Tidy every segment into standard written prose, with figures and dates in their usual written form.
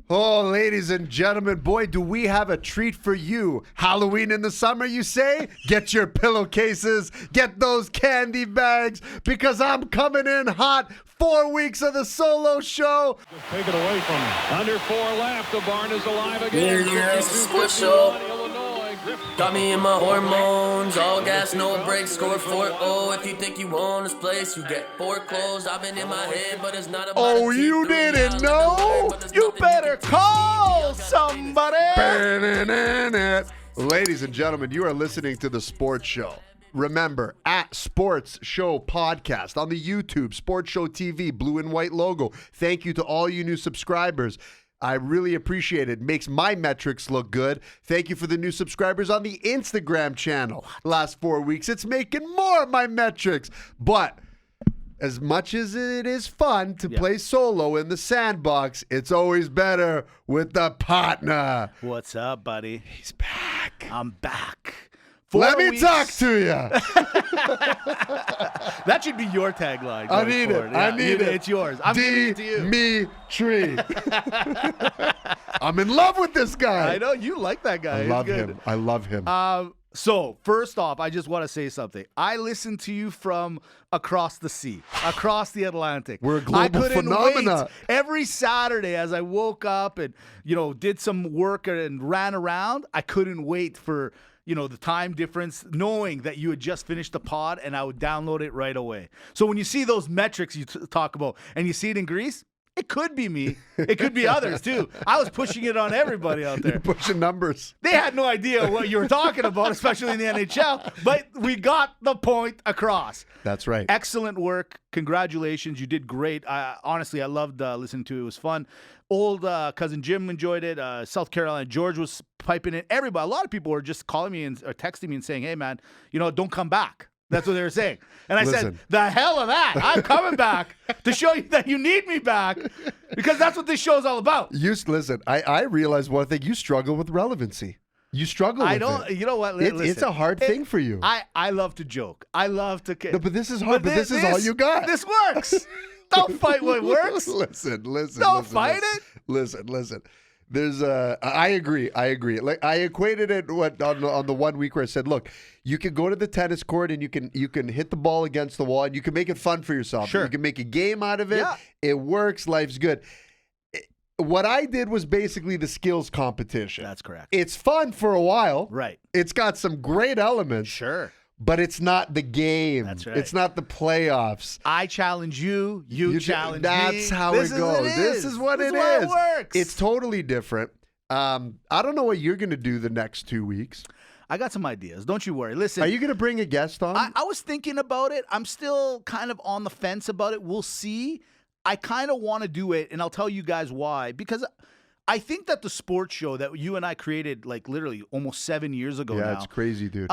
Oh, ladies and gentlemen, boy, do we have a treat for you. Halloween in the summer, you say? Get your pillowcases, get those candy bags, because I'm coming in hot. 4 weeks of the solo show. Just take it away from him. Under 4 left, the barn is alive again. Yeah, it's a sports show. Got me in my hormones, all gas, no brakes, score 4-0. If you think you own this place, you get foreclosed. I've been in my head, but it's not about Oh, you didn't know? You better call somebody. Ladies and gentlemen, you are listening to The Sports Show. Remember, at Sports Show Podcast on the YouTube, Sports Show TV, blue and white logo. Thank you to all you new subscribers. I really appreciate it. Makes my metrics look good. Thank you for the new subscribers on the Instagram channel. Last 4 weeks, it's making more of my metrics. But as much as it is fun to play solo in the sandbox, it's always better with the partner. What's up, buddy? He's back. I'm back. Let me talk to you. That should be your tagline. I need it. Yeah, I need it. It's yours. I'm giving it to you. Dimitri. I'm in love with this guy. I know you like that guy. I love him. I love him. So, first off, I just want to say something. I listen to you from across the sea, across the Atlantic. We're a global phenomena. Wait. Every Saturday as I woke up and, did some work and ran around, I couldn't wait for, the time difference, knowing that you had just finished the pod and I would download it right away. So when you see those metrics you talk about and you see it in Greece, it could be me. It could be others, too. I was pushing it on everybody out there. You're pushing numbers. They had no idea what you were talking about, especially in the NHL, but we got the point across. That's right. Excellent work. Congratulations. You did great. Honestly, I loved listening to it. It was fun. Old cousin Jim enjoyed it. South Carolina George was piping in. Everybody, a lot of people were just calling me or texting me and saying, hey, man, don't come back. That's what they were saying. And I said, the hell of that. I'm coming back to show you that you need me back, because that's what this show is all about. Listen, I realized one thing. You struggle with relevancy. You struggle with it. You know what? It's a hard thing for you. I love to joke. I love to... No, but this is hard. But this is all you got. This works. Don't fight what works. Listen. Don't fight it. Listen. There's I agree. Like, I equated it on the 1 week where I said, look, you can go to the tennis court and you can hit the ball against the wall and you can make it fun for yourself. Sure. You can make a game out of it. Yeah. It works. Life's good. What I did was basically the skills competition. That's correct. It's fun for a while. Right. It's got some great elements. Sure. But it's not the game. That's right. It's not the playoffs. I challenge you. You challenge me. That's how it goes. This is what it is. It works. It's totally different. I don't know what you're going to do the next 2 weeks. I got some ideas. Don't you worry. Listen. Are you going to bring a guest on? I was thinking about it. I'm still kind of on the fence about it. We'll see. I kind of want to do it, and I'll tell you guys why. Because I think that the sports show that you and I created, like, literally almost 7 years ago now. Yeah, it's crazy, dude.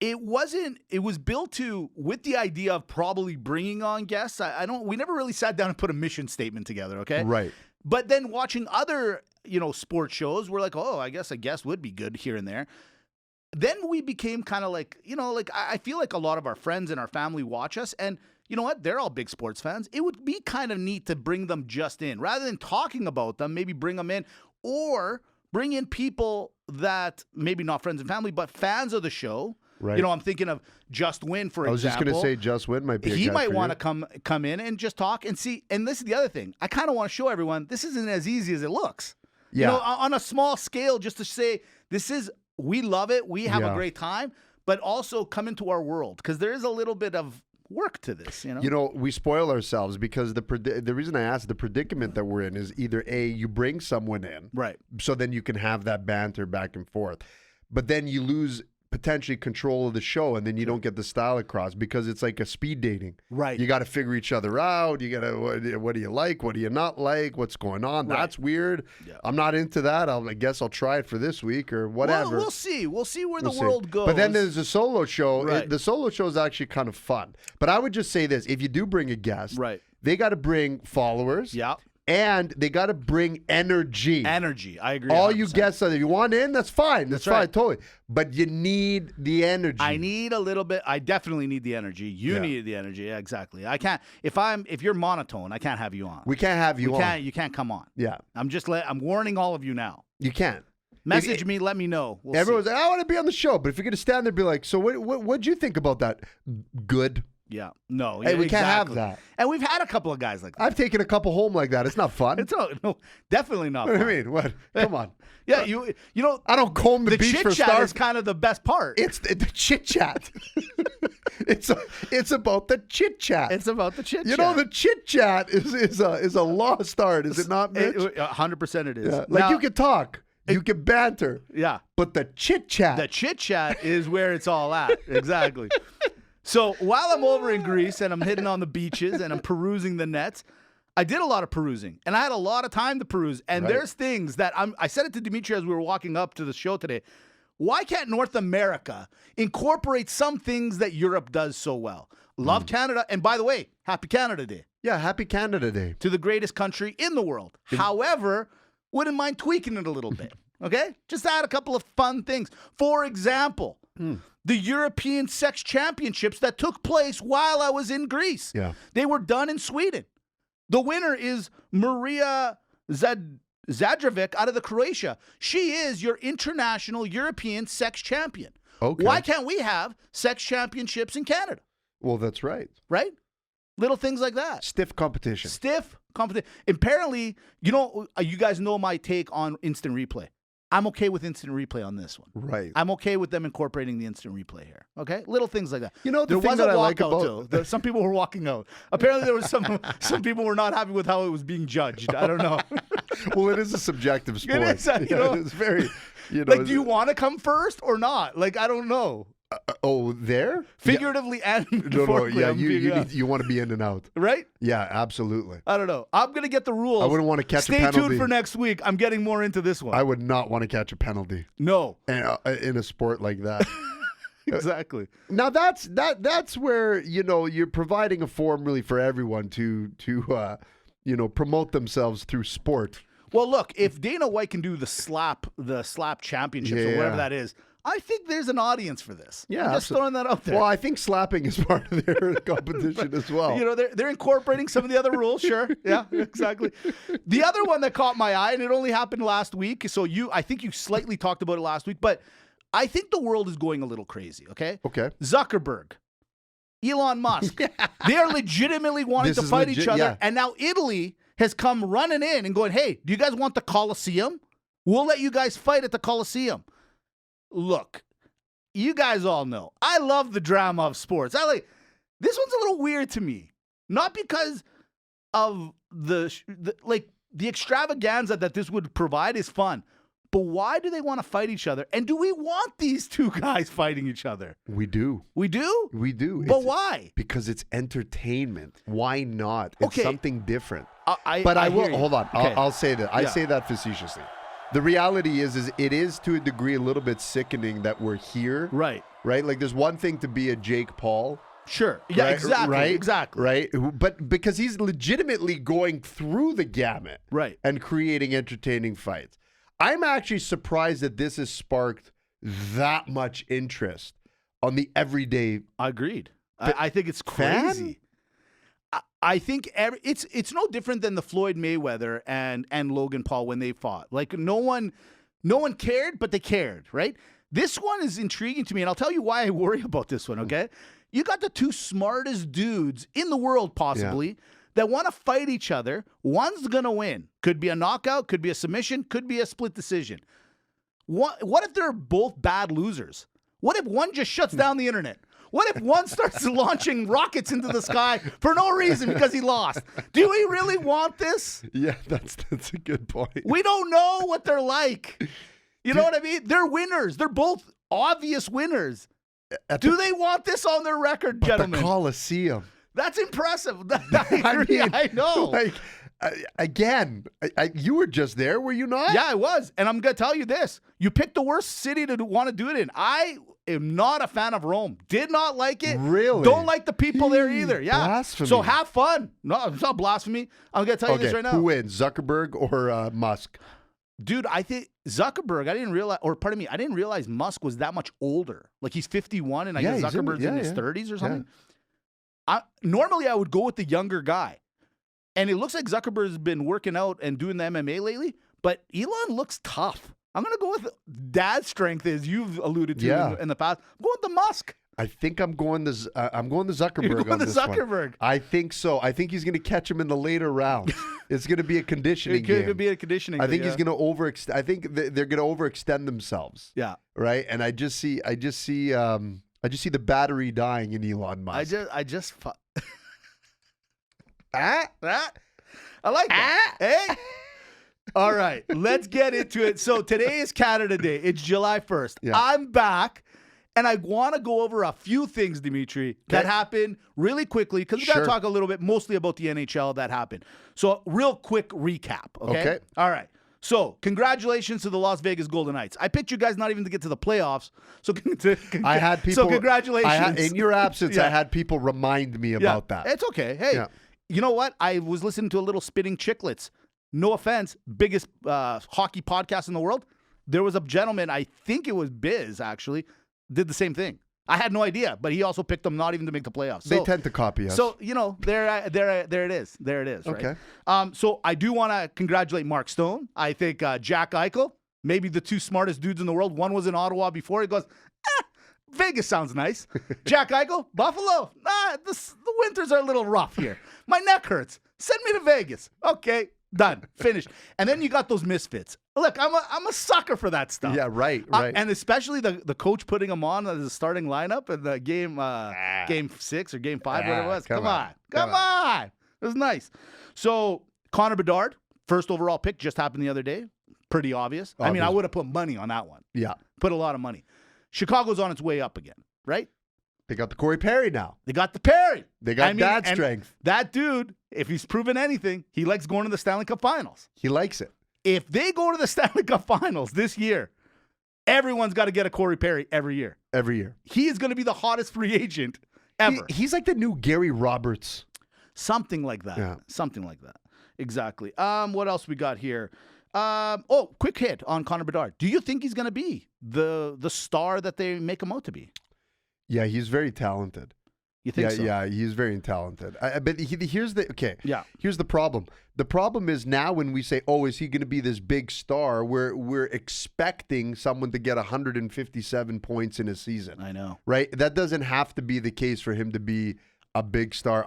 It was built with the idea of probably bringing on guests. We never really sat down and put a mission statement together, okay? Right. But then watching other, sports shows, we're like, oh, I guess a guest would be good here and there. Then we became kind of like, I feel like a lot of our friends and our family watch us, and you know what? They're all big sports fans. It would be kind of neat to bring them just in. Rather than talking about them, maybe bring them in, or bring in people that maybe not friends and family, but fans of the show. Right. I'm thinking of Just Win, for example. I was just going to say Just Win might be a guy He might want to come in and just talk and see. And this is the other thing. I kind of want to show everyone this isn't as easy as it looks. Yeah. On a small scale, just to say we love it. We have a great time, but also come into our world, because there is a little bit of work to this, we spoil ourselves, because the reason I asked, the predicament that we're in is either A, you bring someone in, right, so then you can have that banter back and forth, but then you lose potentially control of the show, and then you don't get the style across, because it's like a speed dating. Right. You got to figure each other out. You got to, what do you like? What do you not like? What's going on? Right. That's weird. Yeah. I'm not into that. I guess I'll try it for this week or whatever. We'll see. We'll see where the world goes. But then there's a solo show. Right. The solo show is actually kind of fun. But I would just say this. If you do bring a guest, right, they got to bring followers. Yeah. and they got to bring energy. Energy. I agree. All 100%. you guests, if you want in, that's fine. That's fine, right. totally. But you need the energy. I need a little bit. I definitely need the energy. You need the energy. Yeah, exactly. I can't. If you're monotone, I can't have you on. We can't have you on. You can't come on. Yeah. I'm warning all of you now. You can't. Message me. Let me know. Everyone's like, I want to be on the show. But if you're going to stand there and be like, so what'd you think about that? Good. Yeah. No. Hey, yeah, we can't have exactly. that. And we've had a couple of guys like that. I've taken a couple home like that. It's not fun. No, definitely not. What do fun. you mean? What? Come on. Yeah, you know. I don't comb the beach chit for chat stars. is kind of the best part. It's the chit chat. it's about the chit chat. It's about the chit chat. You know, the chit chat is a lost art, is it not, Mitch? 100% it is. Yeah. Like Now, you can talk, you can banter, yeah. but the chit chat. The chit chat is where it's all at. Exactly. So while I'm over in Greece and I'm hitting on the beaches and I'm perusing the nets, I did a lot of perusing and I had a lot of time to peruse. And Right. there's things that I said it to Dimitri as we were walking up to the show today. Why can't North America incorporate some things that Europe does so well? Love Canada. And by the way, happy Canada Day Yeah, happy Canada Day. to the greatest country in the world. However, wouldn't mind tweaking it a little bit. Okay? Just add a couple of fun things. For example, the European Sex Championships that took place while I was in Greece. Yeah. They were done in Sweden. The winner is Maria Zadrovic out of the Croatia. She is your international European sex champion. Okay. Why can't we have sex championships in Canada? Well, that's right. Right? Little things like that. Stiff competition. Stiff competition. Apparently, you guys know my take on instant replay. I'm okay with instant replay on this one. Right. I'm okay with them incorporating the instant replay here. Okay, little things like that. You know, the there thing was that a I like walkout about- too. Some people were walking out. Apparently, there was some people were not happy with how it was being judged. I don't know. Well, it is a subjective sport. It is, you know. It's very, you know. Like, do you want to come first or not? Like, I don't know. There? Figuratively and No, metaphorically. yeah, I'm you being, want to be in and out. right? Yeah, absolutely. I don't know. I'm gonna get the rules. I wouldn't want to catch Stay a penalty. tuned for next week. I'm getting more into this one. I would not want to catch a penalty No, in a sport like that. exactly. Now that's where you're providing a forum really for everyone to promote themselves through sport. Well, look, if Dana White can do the slap championships or whatever Yeah. that is, I think there's an audience for this. Yeah, I'm just absolutely. throwing that out there. Well, I think slapping is part of their competition as well. They're incorporating some of the other rules. Sure, yeah, exactly. The other one that caught my eye, and it only happened last week. So I think you slightly talked about it last week, but I think the world is going a little crazy. Okay. Okay. Zuckerberg, Elon Musk, they are legitimately wanting This to is fight legit, each other, yeah. and now Italy has come running in and going, "Hey, do you guys want the Colosseum? We'll let you guys fight at the Colosseum." Look, you guys all know I love the drama of sports. This one's a little weird to me, not because of the extravaganza that this would provide is fun, but why do they want to fight each other? And do we want these two guys fighting each other? We do. We do? We do. But why? Because it's entertainment. Why not? It's Okay. something different. I will hear you. hold on. Okay. I'll say that. I Yeah. say that facetiously. The reality is it is to a degree a little bit sickening that we're here. Right. Right? Like there's one thing to be a Jake Paul. Sure. Yeah, right? exactly. Right? Exactly. Right? But because he's legitimately going through the gamut. Right. And creating entertaining fights. I'm actually surprised that this has sparked that much interest on the everyday. Agreed. I think it's fan? crazy. I think it's no different than the Floyd Mayweather and Logan Paul when they fought. Like no one cared, but they cared, right? This one is intriguing to me, and I'll tell you why I worry about this one, okay? You got the two smartest dudes in the world, possibly, that want to fight each other. One's going to win. Could be a knockout, could be a submission, could be a split decision. What if they're both bad losers? What if one just shuts down the internet? What if one starts launching rockets into the sky for no reason because he lost? Do we really want this? Yeah, that's a good point. We don't know what they're like. You know what I mean? They're winners. They're both obvious winners. Do they want this on their record, gentlemen? The Coliseum. That's impressive. I know. Like, Again, you were just there, were you not? Yeah, I was. And I'm going to tell you this. You picked the worst city to want to do it in. I am not a fan of Rome. Did not like it. Really? Don't like the people there either. Yeah. Blasphemy. So have fun. No, it's not blasphemy. I'm going to tell you this right now. Who wins, Zuckerberg or Musk? Dude, I think Zuckerberg, I didn't realize Musk was that much older. Like he's 51 and I guess Zuckerberg's in his 30s or something. Yeah. Normally I would go with the younger guy. And it looks like Zuckerberg's been working out and doing the MMA lately, but Elon looks tough. I'm going to go with dad strength, as you've alluded to in the past. I'm going with the Musk. I think I'm going to Zuckerberg. You're going on to this Zuckerberg. One. I think so. I think he's going to catch him in the later rounds. It's going to be a conditioning game. It could be a conditioning. I think he's going to overextend. I think they're going to overextend themselves. Yeah. Right. And I just see the battery dying in Elon Musk. I like that. Hey. All right, let's get into it. So today is Canada Day. It's July 1st. Yeah. I'm back, and I want to go over a few things, Dimitri, that happened really quickly, because we got to talk a little bit mostly about the NHL that happened. So real quick recap, okay? All right. So congratulations to the Las Vegas Golden Knights. I picked you guys not even to get to the playoffs. So I had people. So congratulations. In your absence, I had people remind me about that. It's okay. Hey, you know what? I was listening to a little Spitting Chicklets. No offense, biggest hockey podcast in the world. There was a gentleman, I think it was Biz, actually, did the same thing. I had no idea, but he also picked them not even to make the playoffs. They tend to copy us. So, there it is. There it is, right? Okay. So I do want to congratulate Mark Stone. I think Jack Eichel, maybe the two smartest dudes in the world. One was in Ottawa before. He goes, Vegas sounds nice. Jack Eichel, Buffalo. The winters are a little rough here. My neck hurts. Send me to Vegas. Okay. Done. Finished. And then you got those misfits. Look, I'm a sucker for that stuff. Yeah, right. And especially the coach putting them on as a starting lineup in the game 6 or game 5, whatever it was. Come on. It was nice. So Connor Bedard, first overall pick, just happened the other day. Pretty obvious. I mean, I would have put money on that one. Yeah. Put a lot of money. Chicago's on its way up again, right? They got the Corey Perry now. They got the Perry. They got dad strength. That dude, if he's proven anything, he likes going to the Stanley Cup Finals. He likes it. If they go to the Stanley Cup Finals this year, everyone's got to get a Corey Perry every year. Every year. He is going to be the hottest free agent ever. He's like the new Gary Roberts. Something like that. Yeah. Something like that. Exactly. What else we got here? Quick hit on Connor Bedard. Do you think he's going to be the star that they make him out to be? Yeah, he's very talented. You think so? Yeah, he's very talented. But here's the problem. The problem is now when we say, "Oh, is he going to be this big star?" We're expecting someone to get 157 points in a season. I know, right? That doesn't have to be the case for him to be a big star.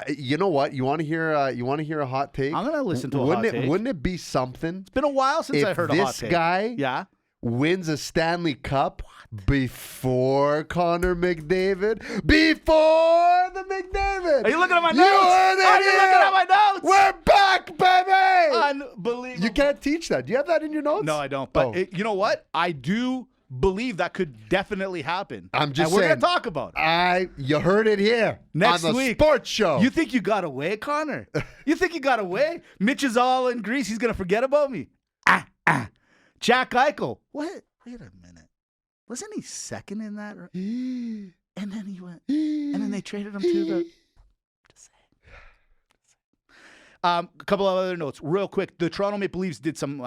You know what? You want to hear a hot take? I'm going to listen to a hot take. Wouldn't it be something? It's been a while since I heard a hot take. This guy wins a Stanley Cup before Connor McDavid. Before the McDavid. Are you looking at my notes? Are you looking at my notes? We're back, baby. Unbelievable. You can't teach that. Do you have that in your notes? No, I don't. But you know what? I do believe that could definitely happen. I'm just saying. We're going to saying, talk about it. You heard it here. Next on the week. Sports Show. You think you got away, Connor? You think you got away? Mitch is all in Greece. He's going to forget about me. Jack Eichel. What? Wait a minute. Wasn't he second in that? And then he went. And then they traded him to the. Just saying. A couple of other notes, real quick. The Toronto Maple Leafs did some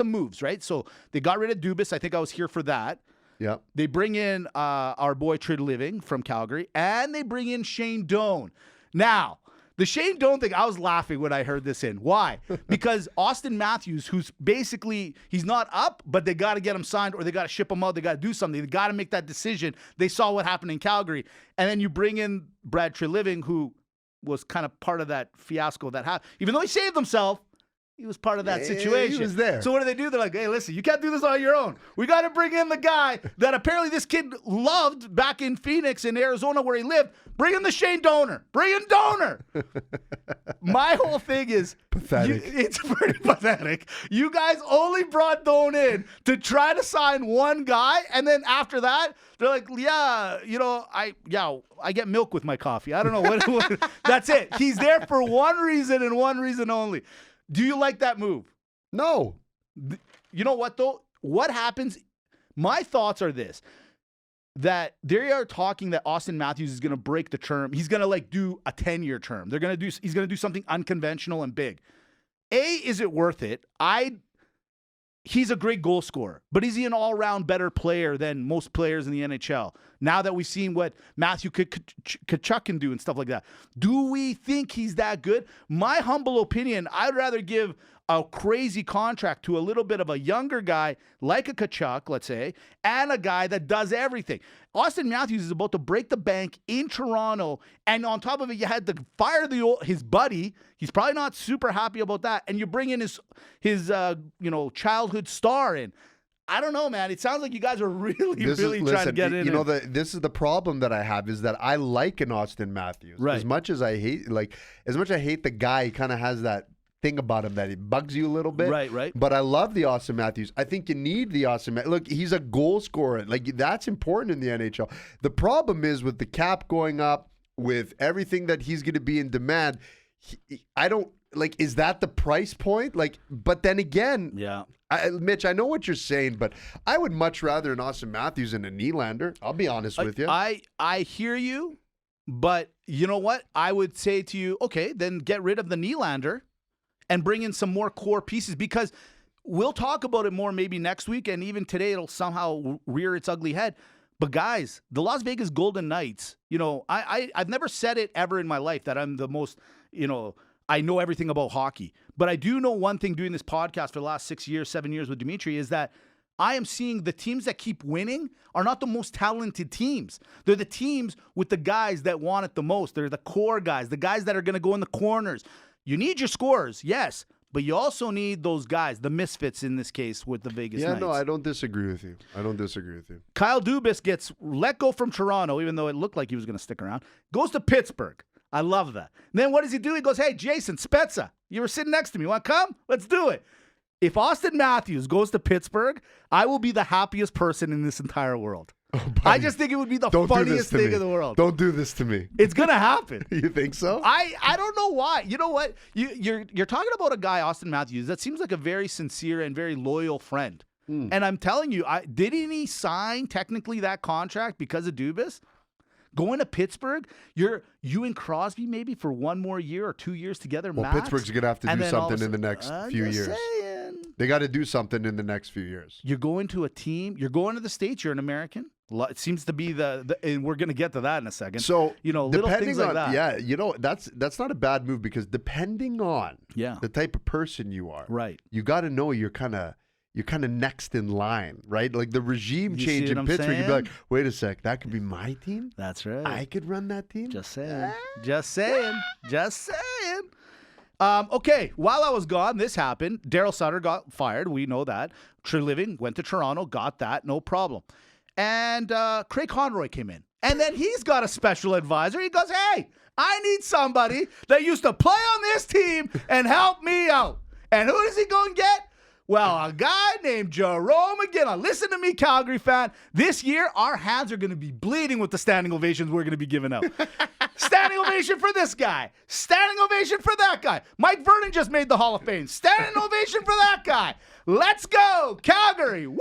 moves, right? So they got rid of Dubas. I think I was here for that. Yeah. They bring in our boy Chit Living from Calgary, and they bring in Shane Doan. Now, the Shane Doan thing, I was laughing when I heard this in. Why? Because Austin Matthews, who's basically, he's not up, but they got to get him signed or they got to ship him out. They got to do something. They got to make that decision. They saw what happened in Calgary. And then you bring in Brad Treliving, who was kind of part of that fiasco that happened. Even though he saved himself, He was part of that Yeah, situation. he was there. So what do they do? They're like, hey, listen, you can't do this on your own. We got to bring in the guy that apparently this kid loved back in Phoenix in Arizona where he lived. Bring in the Shane Donor. Bring in Donor. My whole thing is pathetic. It's pretty pathetic. You guys only brought Don in to try to sign one guy, and then after that, they're like, yeah, I get milk with my coffee. I don't know what that's it. He's there for one reason and one reason only. Do you like that move? No. You know what, though? What happens? My thoughts are this. That they are talking that Austin Matthews is going to break the term. He's going to do a 10-year term. He's going to do something unconventional and big. Is it worth it? He's a great goal scorer, but is he an all-round better player than most players in the NHL? Now that we've seen what Matthew Tkachuk can do and stuff like that, do we think he's that good? My humble opinion, I'd rather give a crazy contract to a little bit of a younger guy like a Tkachuk, let's say, and a guy that does everything. Austin Matthews is about to break the bank in Toronto, and on top of it, you had to fire his buddy. He's probably not super happy about that, and you bring in his childhood star in. I don't know, man. It sounds like you guys are really trying to get in. This is the problem that I have is that I like an Austin Matthews. Right. As much as I hate the guy, he kind of has that thing about him that he bugs you a little bit. Right. But I love the Austin Matthews. I think you need the Austin Matthews. Look, he's a goal scorer. That's important in the NHL. The problem is with the cap going up, with everything that he's going to be in demand, is that the price point? But then again, yeah. Mitch, I know what you're saying, but I would much rather an Austin Matthews than a Nylander. I'll be honest with you. I hear you, but you know what? I would say to you, okay, then get rid of the Nylander and bring in some more core pieces, because we'll talk about it more maybe next week, and even today it'll somehow rear its ugly head. But guys, the Las Vegas Golden Knights, I've never said it ever in my life that I'm the most, I know everything about hockey. But I do know one thing doing this podcast for the last 7 years with Dimitri is that I am seeing the teams that keep winning are not the most talented teams. They're the teams with the guys that want it the most. They're the core guys, the guys that are going to go in the corners. You need your scorers, yes, but you also need those guys, the misfits in this case with the Vegas Knights. Yeah, no, I don't disagree with you. Kyle Dubas gets let go from Toronto, even though it looked like he was going to stick around. Goes to Pittsburgh. I love that. And then what does he do? He goes, hey, Jason Spezza, you were sitting next to me. Want to come? Let's do it. If Austin Matthews goes to Pittsburgh, I will be the happiest person in this entire world. Oh, I just think it would be the funniest thing in the world. Don't do this to me. It's gonna happen. You think so? I don't know why. You know what? You're talking about a guy, Austin Matthews, that seems like a very sincere and very loyal friend. And I'm telling you, didn't he sign technically that contract because of Dubas? Going to Pittsburgh, you and Crosby maybe for 1 more year or 2 years together. Well, max, Pittsburgh's gonna have to do something in the next few years. Saying. They got to do something in the next few years. You're going to a team. You're going to the States. You're an American. It seems to be and we're going to get to that in a second. So, little things like that. Yeah, that's not a bad move, because depending on the type of person you are, right, you got to know you're kind of next in line, right? Like the regime change in Pittsburgh, you'd be like, wait a sec, that could be my team? That's right. I could run that team? Just saying. Just saying. Okay, while I was gone, this happened. Daryl Sutter got fired. We know that. Treliving went to Toronto, got that, no problem. And Craig Conroy came in. And then he's got a special advisor. He goes, hey, I need somebody that used to play on this team and help me out. And who does he go and get? Well, a guy named Jerome McGinley. Listen to me, Calgary fan. This year, our hands are going to be bleeding with the standing ovations we're going to be giving out. Standing ovation for this guy. Standing ovation for that guy. Mike Vernon just made the Hall of Fame. Standing ovation for that guy. Let's go, Calgary. Woo!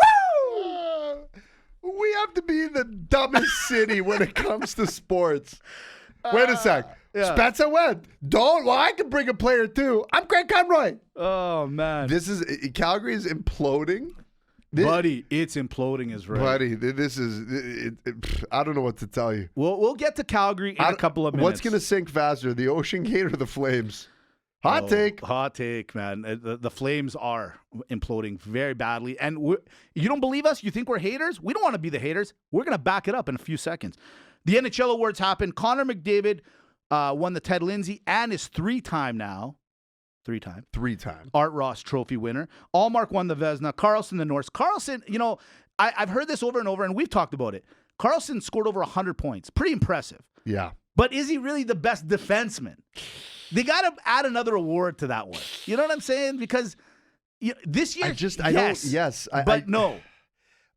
We have to be in the dumbest city when it comes to sports. Wait a sec. Yeah. Spezza went. I can bring a player too. I'm Craig Conroy. Oh, man. Calgary is imploding. Buddy, it's imploding is right. Buddy, this is, I don't know what to tell you. We'll get to Calgary in a couple of minutes. What's going to sink faster, the Ocean Gate or the Flames? Hot take, man. The Flames are imploding very badly. And you don't believe us? You think we're haters? We don't want to be the haters. We're going to back it up in a few seconds. The NHL awards happened. Connor McDavid won the Ted Lindsay and is 3-time now 3-time. 3-time. Art Ross Trophy winner. Allmark won the Vezina. Karlsson the Norris. Karlsson, I've heard this over and over, and we've talked about it. Karlsson scored over 100 points. Pretty impressive. Yeah. But is he really the best defenseman? They got to add another award to that one. You know what I'm saying? Because this year, no.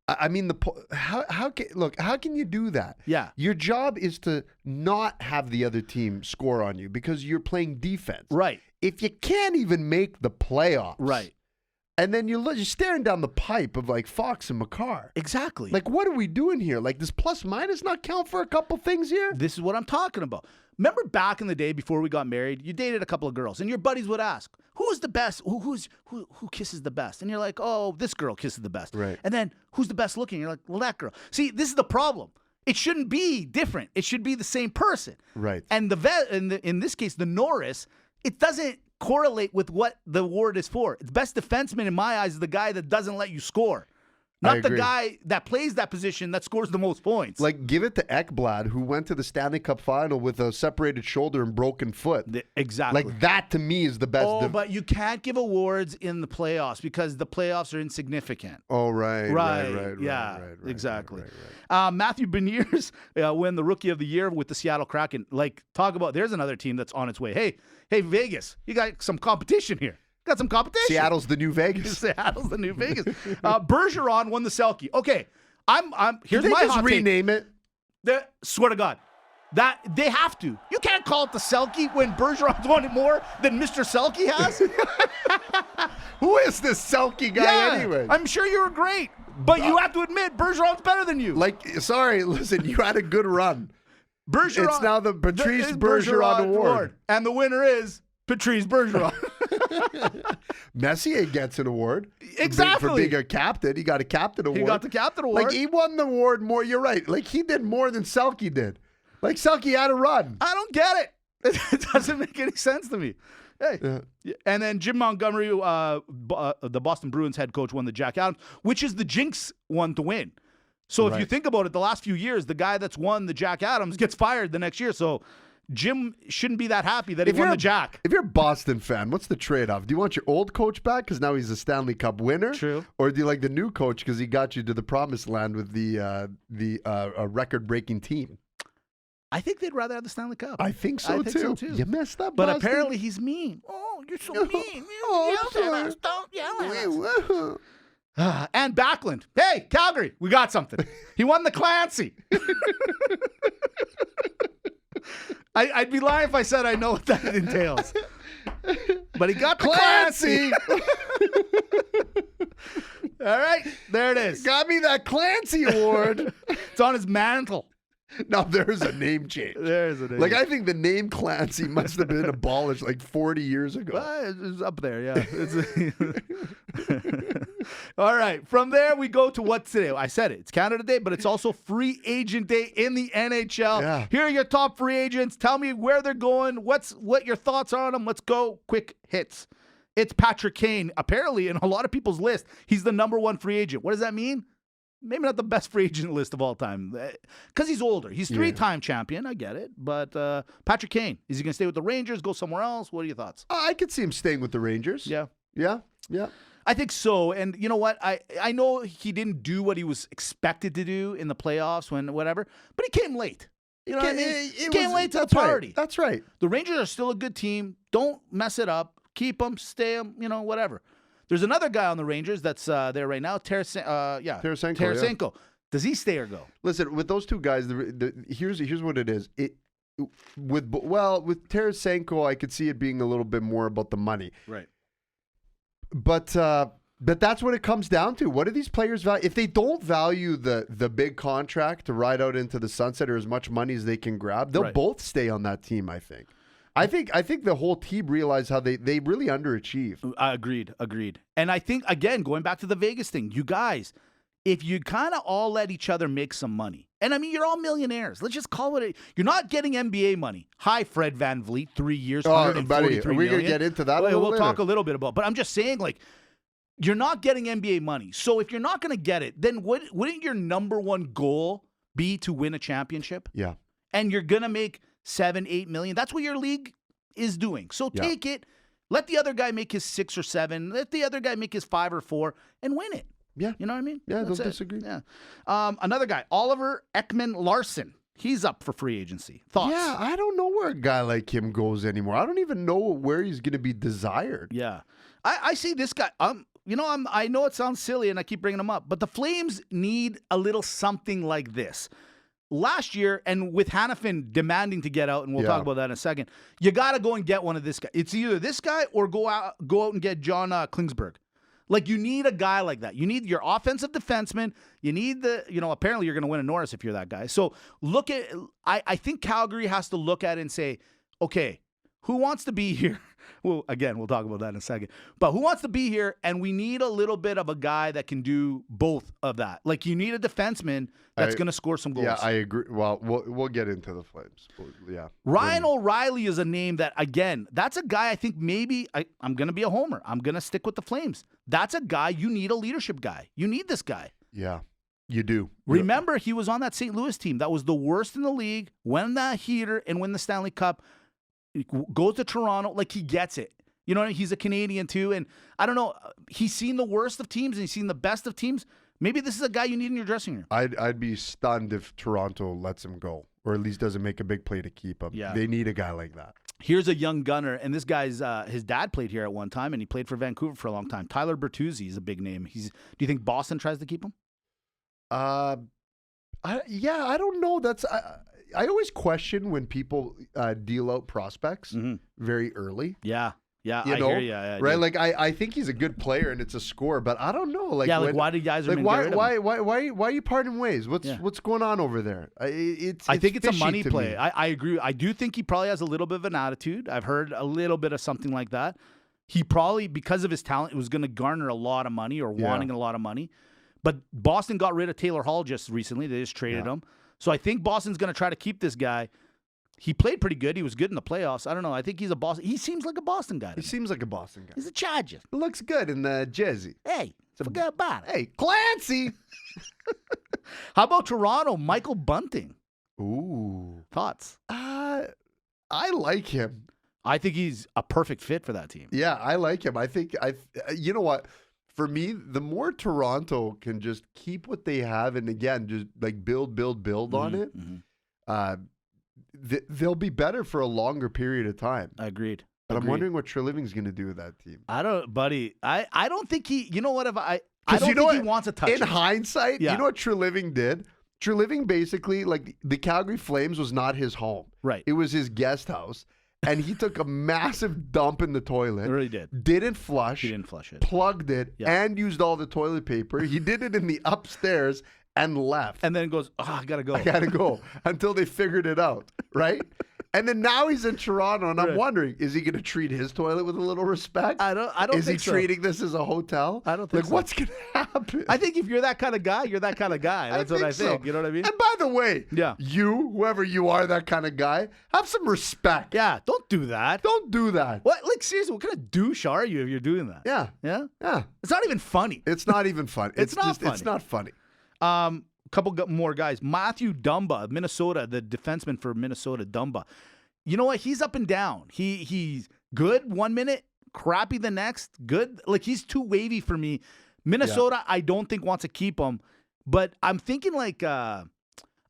I mean, how can you do that? Yeah. Your job is to not have the other team score on you because you're playing defense. Right. If you can't even make the playoffs. Right. And then you're staring down the pipe of like Fox and Makar. Exactly. Like, what are we doing here? Like, does plus minus not count for a couple things here? This is what I'm talking about. Remember back in the day before we got married, you dated a couple of girls, and your buddies would ask, "Who's the best? Who kisses the best?" And you're like, "Oh, this girl kisses the best." Right. And then who's the best looking? You're like, "Well, that girl." See, this is the problem. It shouldn't be different. It should be the same person. Right. And in this case, the Norris, it doesn't correlate with what the award is for. It's best defenseman in my eyes is the guy that doesn't let you score. Not the guy that plays that position that scores the most points. Like, give it to Ekblad, who went to the Stanley Cup final with a separated shoulder and broken foot. Exactly. Like, that to me is the best. But you can't give awards in the playoffs because the playoffs are insignificant. Oh, right. Yeah, exactly. Matthew Beniers won the Rookie of the Year with the Seattle Kraken. Like, talk about, there's another team that's on its way. Hey, Vegas, you got some competition here. Got some competition. Seattle's the new Vegas. Seattle's the new Vegas. Bergeron won the Selke. Okay, here's Did they my just hot rename it? Swear to God, that they have to. You can't call it the Selke when Bergeron's won it more than Mr. Selke has. Who is this Selke guy anyway? I'm sure you were great, but you have to admit Bergeron's better than you. Listen, you had a good run. Bergeron. It's now the Patrice Bergeron Award, and the winner is Patrice Bergeron. Messier gets an award. Exactly. For being a captain. He got a captain award. He got the captain award. Like, he won the award more. You're right. Like, he did more than Selke did. Like, Selke had a run. I don't get it. It doesn't make any sense to me. Hey. Yeah. And then Jim Montgomery, the Boston Bruins head coach, won the Jack Adams, which is the jinx one to win. So if you think about it, the last few years, the guy that's won the Jack Adams gets fired the next year. So Jim shouldn't be that happy that he won the Jack. If you're a Boston fan, what's the trade-off? Do you want your old coach back because now he's a Stanley Cup winner? True. Or do you like the new coach because he got you to the promised land with the record-breaking team? I think they'd rather have the Stanley Cup. I think so, too. You messed up, but Boston. apparently he's mean. Oh, you're so mean. Don't yell at us. And Backlund. Hey, Calgary, we got something. He won the Clancy. I'd be lying if I said I know what that entails. But he got the Clancy. All right, there it is. Got me that Clancy award. It's on his mantle. No, there's a name change. There's a name. Like, I think the name Clancy must have been abolished like 40 years ago. It's up there, yeah. All right. From there, we go to what's today. I said it. It's Canada Day, but it's also Free Agent Day in the NHL. Yeah. Here are your top free agents. Tell me where they're going. What your thoughts are on them. Let's go. Quick hits. It's Patrick Kane. Apparently, in a lot of people's list, he's the number one free agent. What does that mean? Maybe not the best free agent list of all time because he's older. He's three-time champion. I get it. But Patrick Kane, is he going to stay with the Rangers, go somewhere else? What are your thoughts? I could see him staying with the Rangers. Yeah. I think so. And you know what? I know he didn't do what he was expected to do in the playoffs whatever, but he came late. You know what I mean? He came late to the party. Right. That's right. The Rangers are still a good team. Don't mess it up. Keep them, stay them, whatever. There's another guy on the Rangers that's there right now, Tarasenko. Yeah. Does he stay or go? Listen, with those two guys, here's what it is. With Tarasenko, I could see it being a little bit more about the money. Right. But that's what it comes down to. What do these players value? If they don't value the big contract to ride out into the sunset or as much money as they can grab, they'll both stay on that team, I think. I think the whole team realized how they really underachieve. Agreed. And I think, again, going back to the Vegas thing, you guys, if you kind of all let each other make some money, and I mean, you're all millionaires. Let's just call it you're not getting NBA money. Hi, Fred VanVleet, 3 years, $143 buddy, are we million. going to get into that We'll talk a little bit about, but I'm just saying, like, you're not getting NBA money. So if you're not going to get it, then wouldn't your number one goal be to win a championship? Yeah. And you're going to make $7-8 million. That's what your league is doing. So take it, Let the other guy make his 6 or 7. Let the other guy make his 5 or 4 and win it. Yeah. You know what I mean? Yeah, That's don't it. disagree. Yeah. Another guy, Oliver Ekman-Larsson. He's up for free agency. Thoughts? Yeah, I don't know where a guy like him goes anymore. I don't even know where he's going to be desired. Yeah. I see this guy. I know it sounds silly and I keep bringing him up, but the Flames need a little something like this. Last year, and with Hanifin demanding to get out, and we'll talk about that in a second, you got to go and get one of this guy. It's either this guy or go out and get John Klingsberg. Like, you need a guy like that. You need your offensive defenseman. You need apparently you're going to win a Norris if you're that guy. So I think Calgary has to look at it and say, okay, who wants to be here? Well, again, we'll talk about that in a second. But who wants to be here? And we need a little bit of a guy that can do both of that. Like, you need a defenseman that's going to score some goals. Yeah, I agree. Well, we'll get into the Flames. Yeah. Ryan O'Reilly is a name that, again, that's a guy I think maybe I'm going to be a homer. I'm going to stick with the Flames. That's a guy you need, a leadership guy. You need this guy. Yeah, you do. Remember, he was on that St. Louis team. That was the worst in the league. Win that heater and win the Stanley Cup. Goes to Toronto, like, he gets it. You know, he's a Canadian too, and I don't know. He's seen the worst of teams and he's seen the best of teams. Maybe this is a guy you need in your dressing room. I'd be stunned if Toronto lets him go, or at least doesn't make a big play to keep him. Yeah. They need a guy like that. Here's a young gunner, and this guy's his dad played here at one time, and he played for Vancouver for a long time. Tyler Bertuzzi is a big name. Do you think Boston tries to keep him? I don't know. I always question when people deal out prospects very early. Yeah, I know, hear you. Yeah, right? Like, I think he's a good player and it's a score, but I don't know. Like, why do guys like why are you parting ways? What's going on over there? I think it's a money play. I agree. I do think he probably has a little bit of an attitude. I've heard a little bit of something like that. He probably, because of his talent, was going to garner a lot of money or wanting a lot of money. But Boston got rid of Taylor Hall just recently. They just traded him. So I think Boston's going to try to keep this guy. He played pretty good. He was good in the playoffs. I don't know. I think he's a Boston. He seems like a Boston guy. He seems like a Boston guy. He's a Charger. He looks good in the jersey. Hey, forget about it. Hey, Clancy. How about Toronto? Michael Bunting. Ooh. Thoughts? I like him. I think he's a perfect fit for that team. Yeah, I like him. I think you know what? For me, the more Toronto can just keep what they have and, again, just like build on it, they'll be better for a longer period of time. Agreed. But I'm wondering what Treliving's going to do with that team. I don't, buddy. I don't think he. You know what? I don't think he wants to touch In it. hindsight, you know what Treliving did? Treliving basically, like, the Calgary Flames was not his home. Right. It was his guest house. And he took a massive dump in the toilet. He really did. Didn't flush. He didn't flush it. Plugged it and used all the toilet paper. He did it in the upstairs and left. And then goes, I got to go. I got to go until they figured it out, right? And then now he's in Toronto, and I'm wondering, is he going to treat his toilet with a little respect? I don't think so. Is he treating this as a hotel? I don't think so. Like, what's going to happen? I think if you're that kind of guy, you're that kind of guy. That's what I think. So. You know what I mean? And by the way, whoever you are, that kind of guy, have some respect. Yeah, don't do that. Don't do that. What? Like, seriously, what kind of douche are you if you're doing that? Yeah. Yeah? Yeah. It's not even funny. It's not even funny. It's not funny. It's not funny. Couple more guys. Matthew Dumba, Minnesota, the defenseman for Minnesota, Dumba. You know what? He's up and down. He's good 1 minute, crappy the next, good. Like, he's too wavy for me. Minnesota, I don't think wants to keep him. But I'm thinking like a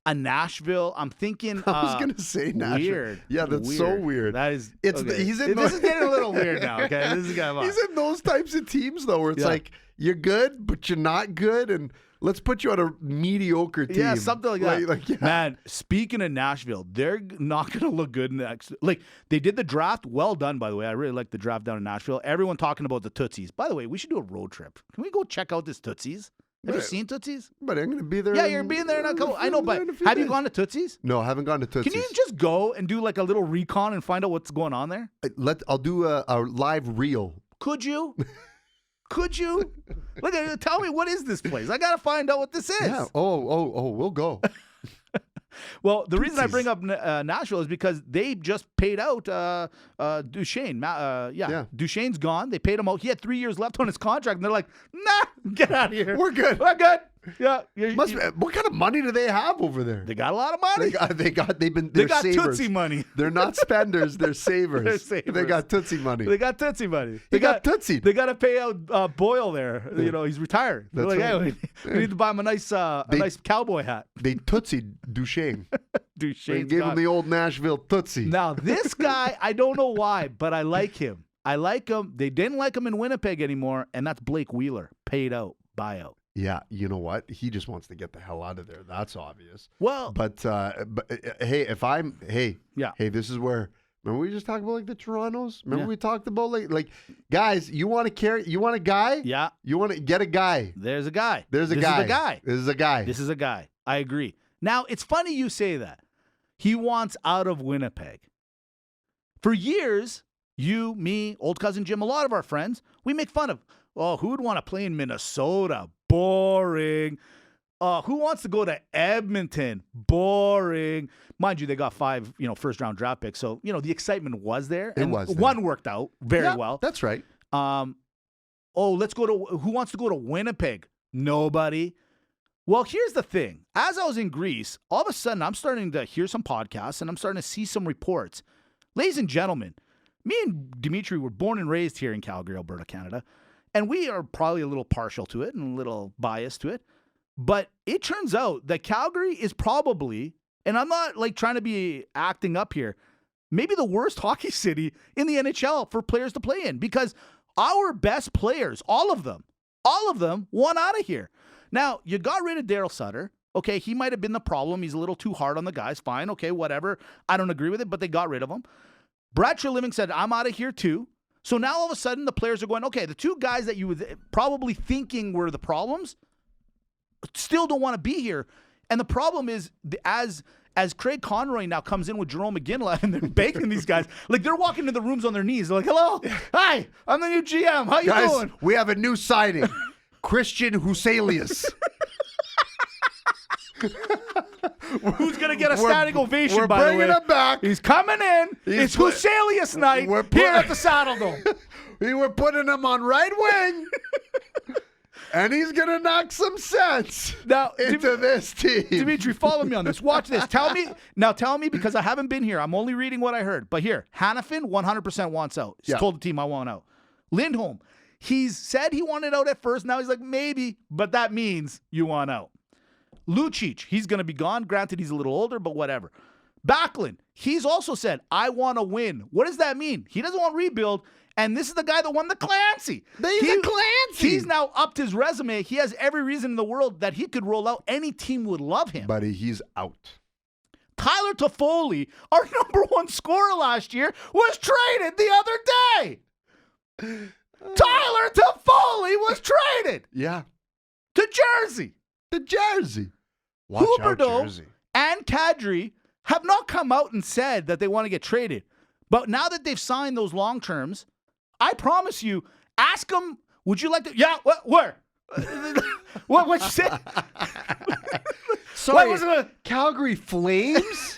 Nashville. I'm thinking I was going to say Nashville. Weird. Yeah, that's so weird. That is. This is getting a little weird now, okay? This is kind of He's in those types of teams, though, where it's like, you're good, but you're not good, and let's put you on a mediocre team. Yeah, something like that. Man, speaking of Nashville, they're not going to look good next. Like, they did the draft. Well done, by the way. I really like the draft down in Nashville. Everyone talking about the Tootsies. By the way, we should do a road trip. Can we go check out this Tootsies? Have you seen Tootsies? But I'm going to be there. Yeah, you're being there in a couple. I know, but have you gone to Tootsies? No, I haven't gone to Tootsies. Can you just go and do like a little recon and find out what's going on there? I'll do a live reel. Could you? Could you? Look, tell me, what is this place? I got to find out what this is. Yeah. Oh, we'll go. Well, the reason I bring up Nashville is because they just paid out Duchesne. Duchesne's gone. They paid him out. He had 3 years left on his contract, and they're like, nah, get out of here. We're good. We're good. Yeah. What kind of money do they have over there? They got a lot of money. They got savers. Tootsie money. They're not spenders. They're savers. They're savers. They got Tootsie money. They got Tootsie money. They got Tootsie. They got to pay out Boyle there. You know, he's retired. They're like, right. hey, we need to buy him a nice cowboy hat. They Tootsie Duchesne. They gave him the old Nashville Tootsie. Now, this guy, I don't know why, but I like him. I like him. They didn't like him in Winnipeg anymore, and that's Blake Wheeler. Paid out, buyout. Yeah, you know what? He just wants to get the hell out of there. That's obvious. Well, but hey, this is where. Remember we just talked about like the Torontos. Remember we talked about like guys. You want a guy? Yeah. You want to get a guy? There's a guy. This is a guy. This is a guy. I agree. Now it's funny you say that. He wants out of Winnipeg. For years, you, me, old cousin Jim, a lot of our friends, we make fun of. Oh, who would want to play in Minnesota? Boring. Who wants to go to Edmonton? Boring. Mind you, they got 5, first-round draft picks, so the excitement was there. It was there. One worked out very well. That's right. Let's go to. Who wants to go to Winnipeg? Nobody. Well, here's the thing. As I was in Greece, all of a sudden I'm starting to hear some podcasts and I'm starting to see some reports. Ladies and gentlemen, me and Dimitri were born and raised here in Calgary, Alberta, Canada. And we are probably a little partial to it and a little biased to it. But it turns out that Calgary is probably, and I'm not like trying to be acting up here, maybe the worst hockey city in the NHL for players to play in, because our best players, all of them won out of here. Now, you got rid of Daryl Sutter. Okay, he might have been the problem. He's a little too hard on the guys. Fine, okay, whatever. I don't agree with it, but they got rid of him. Brad Treliving said, I'm out of here too. So now all of a sudden the players are going, okay, the two guys that you were probably thinking were the problems still don't want to be here. And the problem is, as Craig Conroy now comes in with Jerome McGinley and they're begging these guys, like they're walking into the rooms on their knees. They're like, hello, hi, I'm the new GM. How you doing? We have a new signing, Christian Huselius. Who's going to get a standing ovation, by the way? We're bringing him back. He's coming in. It's Huselius night here at the Saddle Dome. We were putting him on right wing. And he's going to knock some sense into this team. Dimitri, follow me on this. Watch this. Tell me, because I haven't been here. I'm only reading what I heard. But here, Hanifin 100% wants out. He's told the team, I want out. Lindholm, he's said he wanted out at first. Now he's like, maybe, but that means you want out. Lucic, he's going to be gone. Granted, he's a little older, but whatever. Backlund, he's also said, I want to win. What does that mean? He doesn't want rebuild. And this is the guy that won the Clancy. The Clancy. He's now upped his resume. He has every reason in the world that he could roll out. Any team would love him. Buddy, he's out. Tyler Toffoli, our number one scorer last year, was traded the other day. Tyler Toffoli was traded. Yeah. To Jersey. Watch Huberdeau out, Jersey. And Kadri have not come out and said that they want to get traded. But now that they've signed those long terms, I promise you, ask them, would you like to? Yeah, where? What you say? Sorry, Calgary Flames?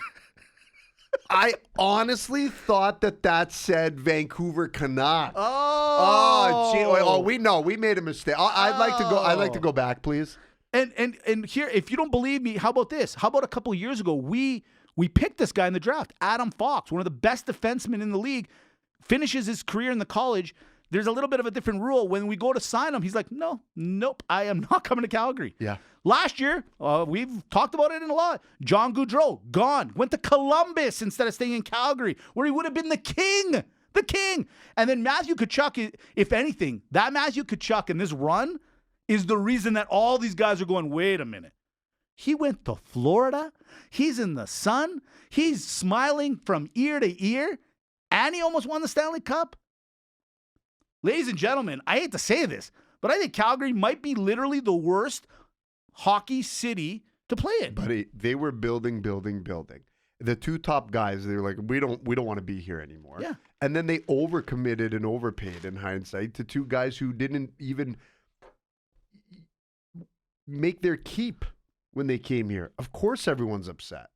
I honestly thought that said Vancouver Canucks. Oh, we know we made a mistake. I'd like to go back, please. And here, if you don't believe me, how about this? How about a couple of years ago, we picked this guy in the draft, Adam Fox, one of the best defensemen in the league, finishes his career in the college. There's a little bit of a different rule. When we go to sign him, he's like, nope, I am not coming to Calgary. Yeah. Last year, we've talked about it in a lot. John Gaudreau, gone. Went to Columbus instead of staying in Calgary, where he would have been the king. The king. And then Matthew Tkachuk, if anything, that Matthew Tkachuk in this run is the reason that all these guys are going, wait a minute. He went to Florida. He's in the sun. He's smiling from ear to ear. And he almost won the Stanley Cup. Ladies and gentlemen, I hate to say this, but I think Calgary might be literally the worst hockey city to play in. Buddy, they were building. The two top guys, they were like, we don't want to be here anymore. Yeah. And then they overcommitted and overpaid in hindsight to two guys who didn't even make their keep when they came here. Of course everyone's upset.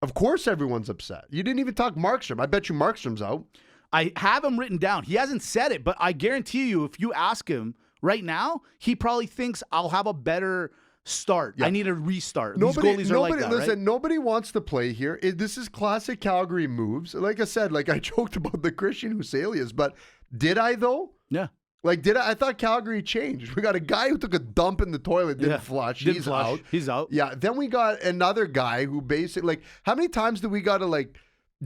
You didn't even talk Markstrom. I bet you Markstrom's out. I have him written down. He hasn't said it, but I guarantee you if you ask him Right now, he probably thinks I'll have a better start. Yeah. I need a restart. These goalies are like that, listen, right? nobody wants to play here. This is classic Calgary moves. Like I said, like I joked about the Christian Huselius, but did I though? Yeah. Like, did I? I thought Calgary changed. We got a guy who took a dump in the toilet, didn't flush. Didn't He's flush. out. He's out. Yeah. Then we got another guy who basically, like, how many times do we got to, like,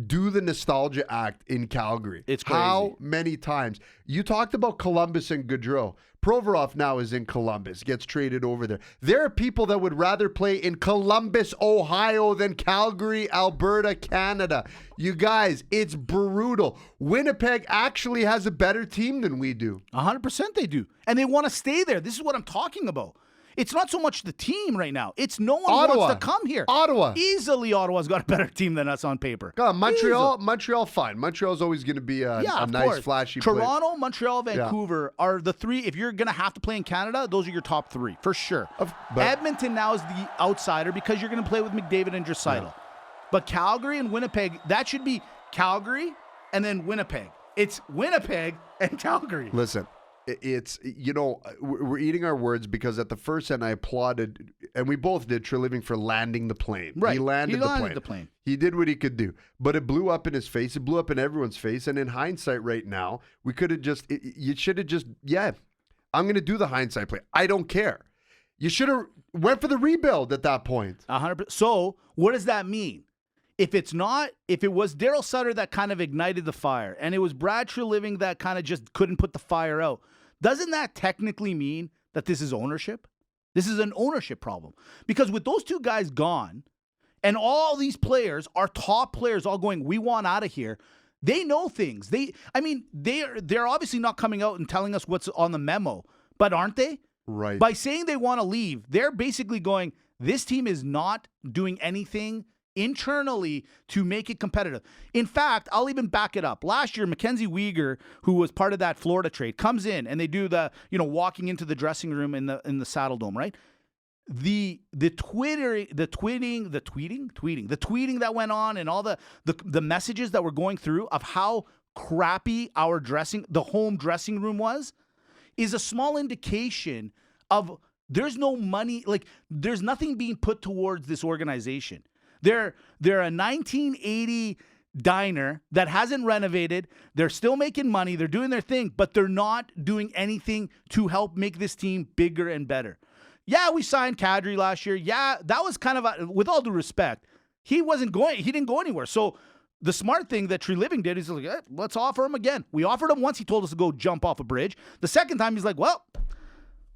do the nostalgia act in Calgary? It's crazy. How many times? You talked about Columbus and Gaudreau. Provorov now is in Columbus, gets traded over there. There are people that would rather play in Columbus, Ohio than Calgary, Alberta, Canada. You guys, it's brutal. Winnipeg actually has a better team than we do. 100% they do. And they want to stay there. This is what I'm talking about. It's not so much the team right now. It's no one Ottawa. wants to come here. Ottawa. Easily Ottawa's got a better team than us on paper. God, Montreal, fine. Montreal's always going to be a nice, course. flashy place. Toronto, Montreal, Vancouver are the three. If you're going to have to play in Canada, those are your top three, for sure. Edmonton now is the outsider because you're going to play with McDavid and Draisaitl. Yeah. But Calgary and Winnipeg, that should be Calgary and then Winnipeg. It's Winnipeg and Calgary. Listen. It's, we're eating our words because at the first end I applauded, and we both did, Treliving for landing the plane. Right. He landed the plane. He did what he could do. But it blew up in his face. It blew up in everyone's face. And in hindsight right now, we could have just, you should have just, I'm going to do the hindsight play. I don't care. You should have went for the rebuild at that point. 100%. So what does that mean? If it was Daryl Sutter that kind of ignited the fire and it was Brad Treliving that kind of just couldn't put the fire out, doesn't that technically mean that this is ownership? This is an ownership problem. Because with those two guys gone and all these players, our top players all going, we want out of here, they know things. They're obviously not coming out and telling us what's on the memo, but aren't they? Right. By saying they want to leave, they're basically going, this team is not doing anything internally to make it competitive. In fact, I'll even back it up. Last year, Mackenzie Weegar, who was part of that Florida trade, comes in and they do the, walking into the dressing room in the Saddle Dome, right? The tweeting that went on and all the messages that were going through of how crappy the home dressing room was is a small indication of there's no money, like there's nothing being put towards this organization. They're a 1980 diner that hasn't renovated. They're still making money. They're doing their thing, but they're not doing anything to help make this team bigger and better. Yeah, we signed Kadri last year. Yeah, that was kind of, with all due respect, he didn't go anywhere. So the smart thing that Treliving did is like, let's offer him again. We offered him once. He told us to go jump off a bridge. The second time, he's like, well,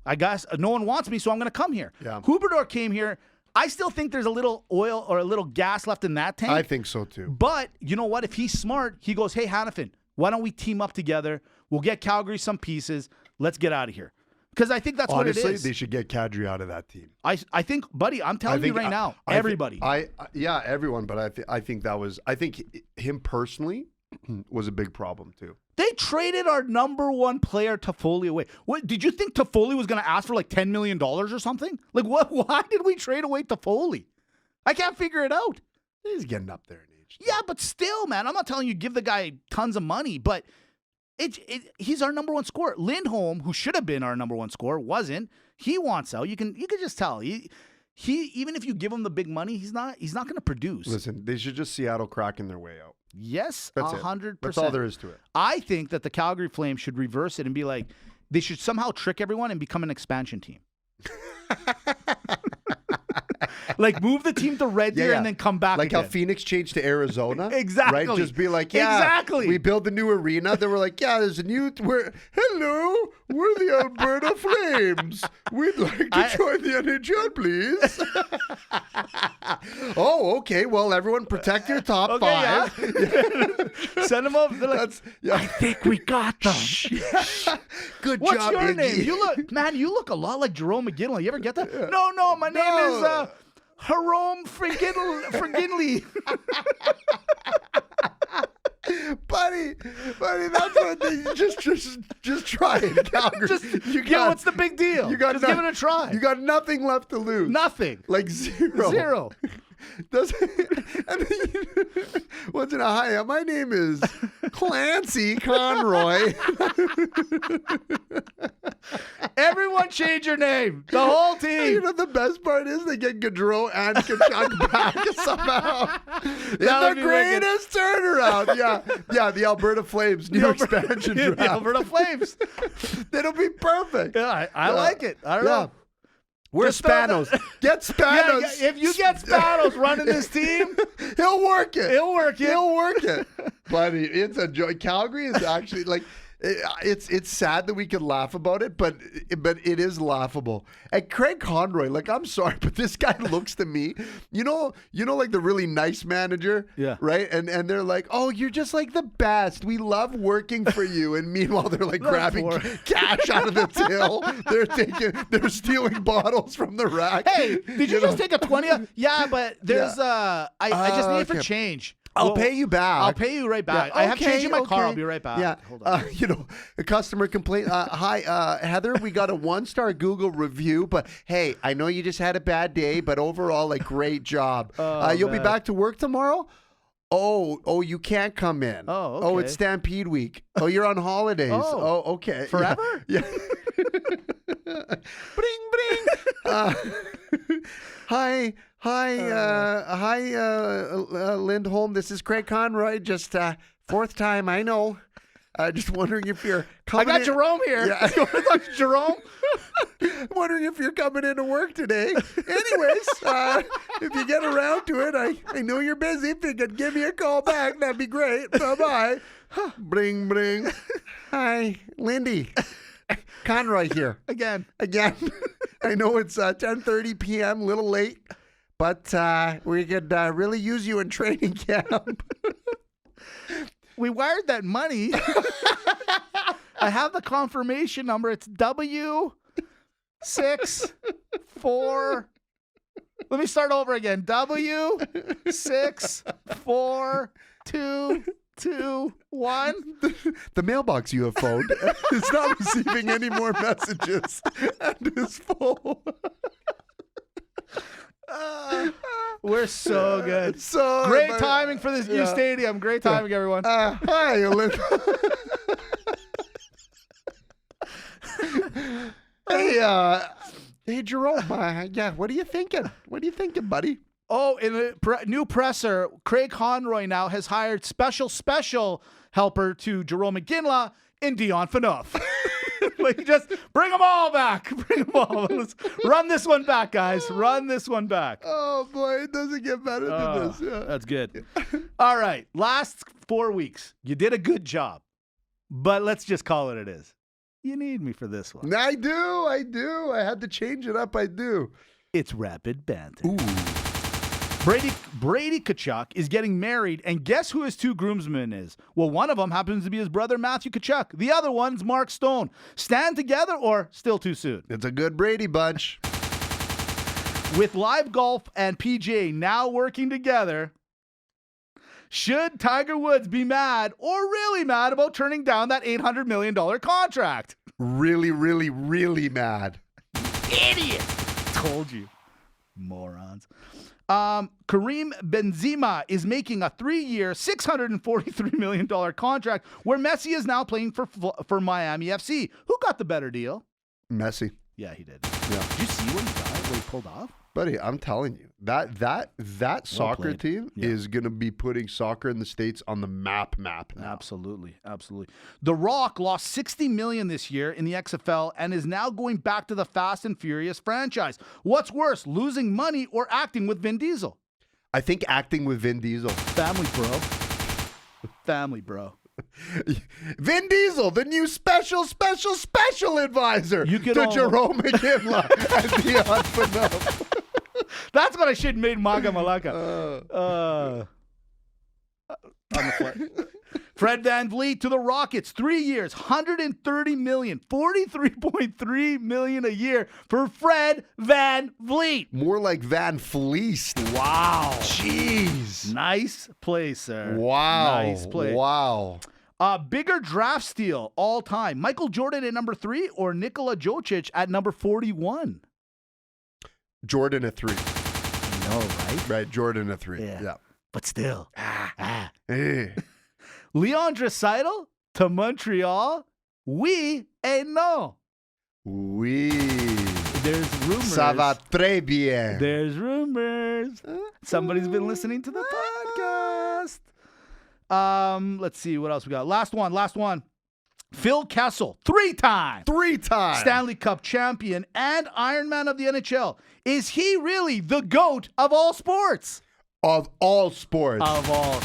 I guess no one wants me, so I'm going to come here. Yeah. Huberdeau came here. I still think there's a little oil or a little gas left in that tank. I think so too. But you know what? If he's smart, he goes, hey, Hanifin, why don't we team up together? We'll get Calgary some pieces. Let's get out of here. Because I think that's what it is. Honestly, they should get Kadri out of that team. I think, buddy, I'm telling you right now, everybody. Everyone, but I think him personally was a big problem too. They traded our number one player, Toffoli, away. What did you think Toffoli was going to ask for like $10 million or something? Like, what? Why did we trade away Toffoli? I can't figure it out. He's getting up there in age. Yeah, but still, man, I'm not telling you give the guy tons of money, but he's our number one scorer. Lindholm, who should have been our number one scorer, wasn't. He wants out. You can just tell. He even if you give him the big money, he's not going to produce. Listen, they should just Seattle cracking their way out. Yes, That's 100%. That's all there is to it. I think that the Calgary Flames should reverse it and be like, they should somehow trick everyone and become an expansion team. Like move the team to Red Deer and then come back like again. how Phoenix changed to Arizona. Exactly. Right? Just be like, exactly. We build the new arena. Then we're like, there's a new, we're the Alberta Flames. We'd like to join the NHL, please. Oh, okay. Well, everyone protect your top five. Yeah. Send them up. Like, I think we got them. Good What's job, your Iggy. name? You look a lot like Jerome McGinley. You ever get that? Yeah. No, my name is Jerome Friginley. Buddy, that's what they just try it, Calgary. What's the big deal? Give it a try. You got nothing left to lose. Nothing. Like zero. What's in a hi? My name is Clancy Conroy. Everyone change your name. The whole team. You know, the best part is they get Gaudreau and Tkachuk back somehow. It's the greatest turnaround. Yeah, the Alberta Flames, new expansion draft. The Alberta Flames. It'll be perfect. Yeah, I like it. I don't know. Where's Spanos? Get Spanos. Yeah, if you get Spanos running this team, he'll work it. He'll work it. Buddy, it's a joy. Calgary is actually like, it's sad that we can laugh about it, but it is laughable. And Craig Conroy, like, I'm sorry, but this guy looks to me, you know, like the really nice manager, right? And they're like, oh, you're just like the best. We love working for you. And meanwhile, they're like grabbing cash out of the till. They're stealing bottles from the rack. Hey, did you just take a 20? Yeah, but there's I just need it for change. I'll pay you back. I'll pay you right back. Yeah, I have change in my car. I'll be right back. Yeah. Hold on. A customer complaint. Hi, Heather, we got a 1-star Google review, but hey, I know you just had a bad day, but overall, like, great job. You'll be back to work tomorrow? Oh, you can't come in. Oh, okay. Oh, it's Stampede Week. Oh, you're on holidays. Oh, okay. Forever? Yeah. Bring. Hi, Lindholm. This is Craig Conroy. Just fourth time, I know. Just wondering if you're coming. I got Jerome here. Yeah. Jerome. Wondering if you're coming into work today. Anyways, if you get around to it, I know you're busy. If you could give me a call back, that'd be great. Bye-bye. Bring. Hi, Lindy. Conroy here. Again. I know it's 10:30 p.m., a little late, but we could really use you in training camp. We wired that money. I have the confirmation number. It's W64. Let me start over again. W642221. The mailbox you have phoned is not receiving any more messages and is full. We're so good. So great timing for this new stadium. Great timing, everyone. Hi, Olivia. Hey, Jerome. What are you thinking? What are you thinking, buddy? Oh, in a new presser, Craig Conroy now has hired special helper to Jerome McGinley in Dion Phaneuf. Like, just bring them all back. Bring them all. Let's run this one back, guys. Run this one back. Oh, boy. It doesn't get better than this. Yeah. That's good. All right. Last 4 weeks, you did a good job. But let's just call it is. You need me for this one. I do. I had to change it up. I do. It's Rapid Banter. Ooh. Brady Tkachuk is getting married, and guess who his 2 groomsmen is? Well, one of them happens to be his brother, Matthew Tkachuk. The other one's Mark Stone. Stand together or still too soon? It's a good Brady bunch. With Live Golf and PGA now working together, should Tiger Woods be mad or really mad about turning down that $800 million contract? Really, really, really mad. Idiot! Told you. Morons. Kareem Benzema is making a 3-year, $643 million contract where Messi is now playing for Miami FC. Who got the better deal? Messi. Yeah, he did. Yeah. Did you see what he got? What he pulled off? Buddy, I'm telling you, that soccer team is going to be putting soccer in the States on the map now. Absolutely. The Rock lost $60 million this year in the XFL and is now going back to the Fast and Furious franchise. What's worse, losing money or acting with Vin Diesel? I think acting with Vin Diesel. Family, bro. Vin Diesel, the new special advisor to Jerome McGinley and Dion Phaneuf. That's what I should have made Maga Malaka. On the fly. Fred VanVleet to the Rockets, 3 years, $130 million, $43.3 million a year for Fred VanVleet. More like Van Fleeced. Wow. Jeez. Nice play, sir. Wow. Nice play. Wow. Bigger draft steal all time. Michael Jordan at number 3 or Nikola Jokic at number 41? Jordan at 3. I know, right? Right, Jordan at 3. Yeah. But still. Hey. Leon Draisaitl to Montreal? Oui et non. Oui. There's rumors. Ça va très bien. There's rumors. Somebody's been listening to the podcast. Let's see what else we got. Last one. Phil Kessel, 3-time Stanley Cup champion and Ironman of the NHL. Is he really the GOAT of all sports? Of all sports.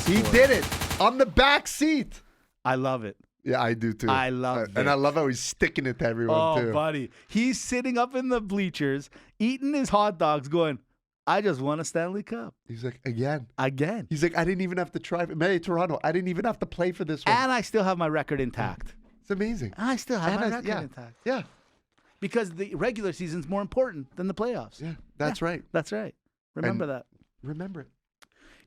He did it on the back seat. I love it. Yeah, I do too. I love it. And I love how he's sticking it to everyone too. Oh, buddy. He's sitting up in the bleachers, eating his hot dogs, going, I just won a Stanley Cup. He's like, again. Again. He's like, I didn't even have to try. Toronto, I didn't even have to play for this one. And I still have my record intact. It's amazing. I still have my record intact. Yeah. Because the regular season's more important than the playoffs. Yeah, that's right. That's right. Remember that. Remember it.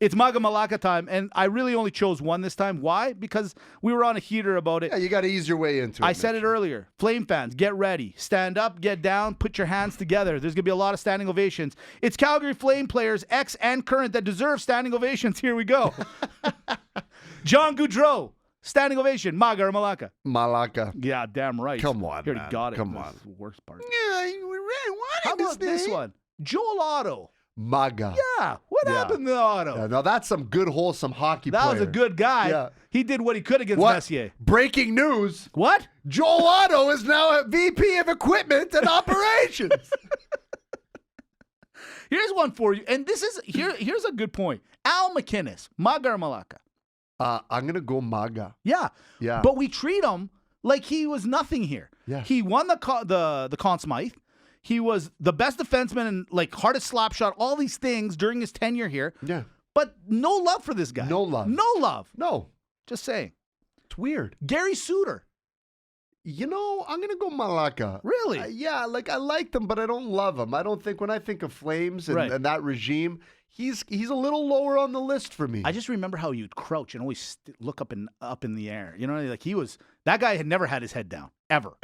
It's Maga Malaka time, and I really only chose one this time. Why? Because we were on a heater about it. Yeah, you got to ease your way into it. I said it earlier. Flame fans, get ready. Stand up, get down, put your hands together. There's going to be a lot of standing ovations. It's Calgary Flame players, ex and current, that deserve standing ovations. Here we go. John Gaudreau, standing ovation. Maga or Malaka? Malaka. Yeah, damn right. Come on, You already man. got it. Come This on. is the worst part. Yeah, you really How wanted about this thing. one? Joel Otto. Maga. Yeah. What happened to Otto? Yeah, now that's some good, wholesome hockey That player. was a good guy. Yeah. He did what he could against Messier. Breaking news. What? Joel Otto is now a VP of equipment and operations. Here's one for you. And this is here's a good point. Al McInnes, Maga or Malaka? I'm going to go Maga. Yeah. Yeah. But we treat him like he was nothing here. Yeah. He won the Conn Smythe. He was the best defenseman and like hardest slap shot, all these things during his tenure here. Yeah. But no love for this guy. No love. No love. No. Just saying. It's weird. Gary Suter. You know, I'm going to go Malaka. Really? Yeah, like I liked him, but I don't love him. I don't think when I think of Flames and, Right. and that regime, he's a little lower on the list for me. I just remember how you'd crouch and always look up in the air. You know, like that guy had never had his head down. Ever.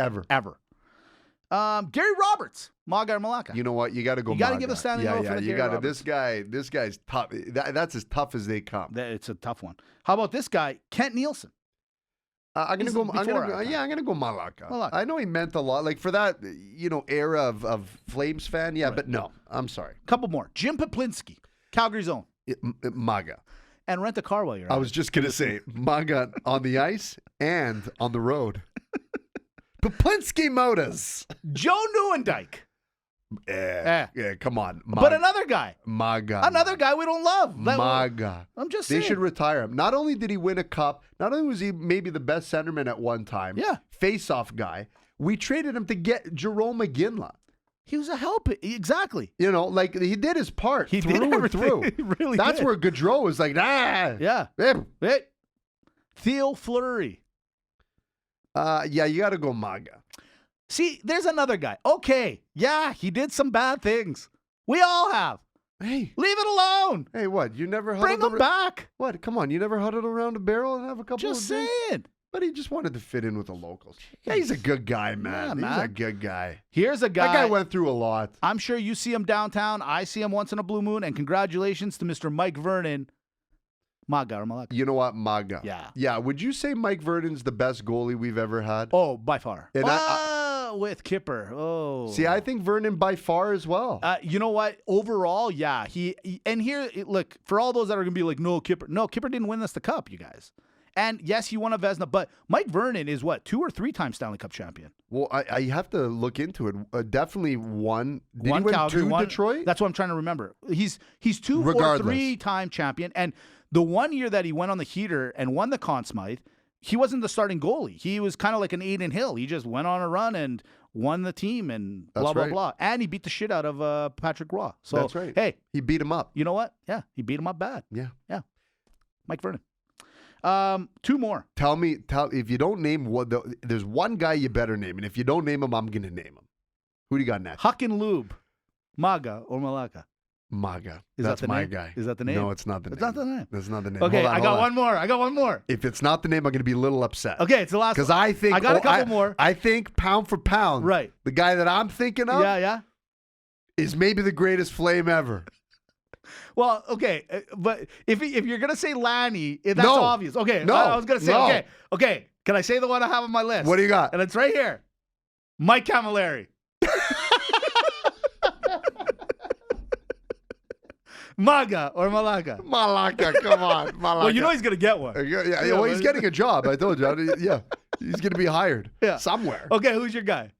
Gary Roberts, Maga or Malaka? You know what? You got to go. You got to Maga. give a standing yeah, O yeah. for the You Gary got to. Roberts. This guy's tough. That's as tough as they come. It's a tough one. How about this guy, Kent Nielsen? I'm gonna He's go. before our I'm gonna go Malaka. Malaka. I know he meant a lot, like for that era of Flames fan. Yeah, Right. but no, I'm sorry. Couple more. Jim Poplinski, Calgary's own. Maga. And rent a car while you're I at was it. just gonna say Maga on the ice and on the road. Poplinski Motors. Joe Neuendijk. Yeah, come on. But another guy. Maga. Another guy we don't love. Maga. I'm just They saying. should retire him. Not only did he win a cup, not only was he maybe the best centerman at one time, Yeah. face-off guy, we traded him to get Jerome McGinley. He was a help. Exactly. You know, like he did his part He through did and everything. through. He really That's did. where Gaudreau was like, Yeah. eh. Theo Fleury. Yeah, you got to go Maga. See, there's another guy. Okay. Yeah, he did some bad things. We all have. Hey, Leave it alone. hey, what? You never Bring huddled him back. What? Come on, you never huddled around a barrel and have a couple Just of drinks? saying. But he just wanted to fit in with the locals. Yeah, he's a good guy, man. Yeah, He's a man. good guy. Here's a guy. That guy went through a lot. I'm sure you see him downtown. I see him once in a blue moon. And congratulations to Mr. Mike Vernon. Maga or Malaka? You know what? Maga. Yeah. Yeah. Would you say Mike Vernon's the best goalie we've ever had? Oh, by far. And With Kipper. Oh. See, I think Vernon by far as well. You know what? Overall, yeah. Look, for all those that are going to be like, no, Kipper. No, Kipper didn't win us the cup, you guys. And yes, he won a Vezina, but Mike Vernon is what, 2 or 3 time Stanley Cup champion? Well, I have to look into it. Definitely one. Did One he win Calgary, 2 one Detroit? That's what I'm trying to remember. He's 2 Regardless. or 3 time champion. And the one year that he went on the heater and won the Conn Smythe, he wasn't the starting goalie. He was kind of like an Aiden Hill. He just went on a run and won the team and blah, That's blah, right. blah. And he beat the shit out of Patrick Roy. So, That's right. Hey, He beat him up. you know what? Yeah, he beat him up bad. Yeah. Mike Vernon. 2 more. Tell if you don't name there's one guy you better name, and if you don't name him, I'm gonna name him. Who do you got next? Huck and Lube. Maga or Malaka? Maga. Is That's that the my name? guy. Is that the name? No, it's not the It's name. not the name. That's not the name. Okay, Hold on, I got hold on. one more. If it's not the name, I'm gonna be a little upset. Okay, it's the last Because one. I think I got a couple more. I think pound for pound, Right. the guy that I'm thinking of Yeah. is maybe the greatest Flame ever. Well, okay, but if you're gonna say Lanny, that's No. obvious. Okay, No. I was gonna say No. okay. Can I say the one I have on my list? What do you got? And it's right here. Mike Camilleri. Maga or Malaka. Malaka, come on. Malaka. Well, you know he's going to get one. Well, he's getting a job. I told you. Yeah. He's going to be hired somewhere. Okay, who's your guy?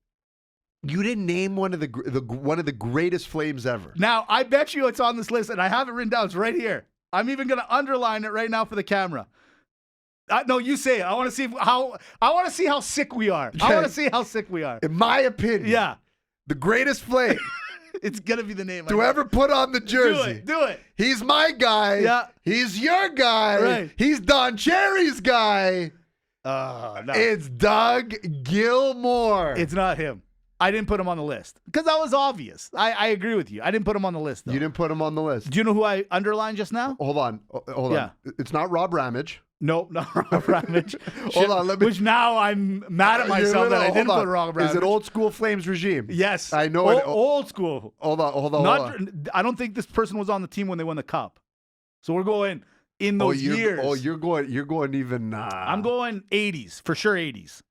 You didn't name one of the greatest Flames ever. Now, I bet you it's on this list, and I have it written down. It's right here. I'm even going to underline it right now for the camera. No, you say it. I want to see how sick we are. I want to see how sick we are. In my opinion, the greatest Flame it's going to be the name. to ever put on the jersey. Do it. He's my guy. Yeah. He's your guy. Right. He's Don Cherry's guy. No. It's Doug Gilmour. It's not him. I didn't put him on the list because that was obvious. I agree with you. I didn't put him on the list, though. You didn't put him on the list. Do you know who I underlined just now? Hold on. It's not Rob Ramage. Nope, not Rob Ramage. Hold on. Which now I'm mad at myself that I didn't put Rob Ramage. Is it old school Flames regime? Yes. I know it. Old school. Hold on. I don't think this person was on the team when they won the cup. So we're going in those years. You're going even. I'm going 80s, for sure 80s.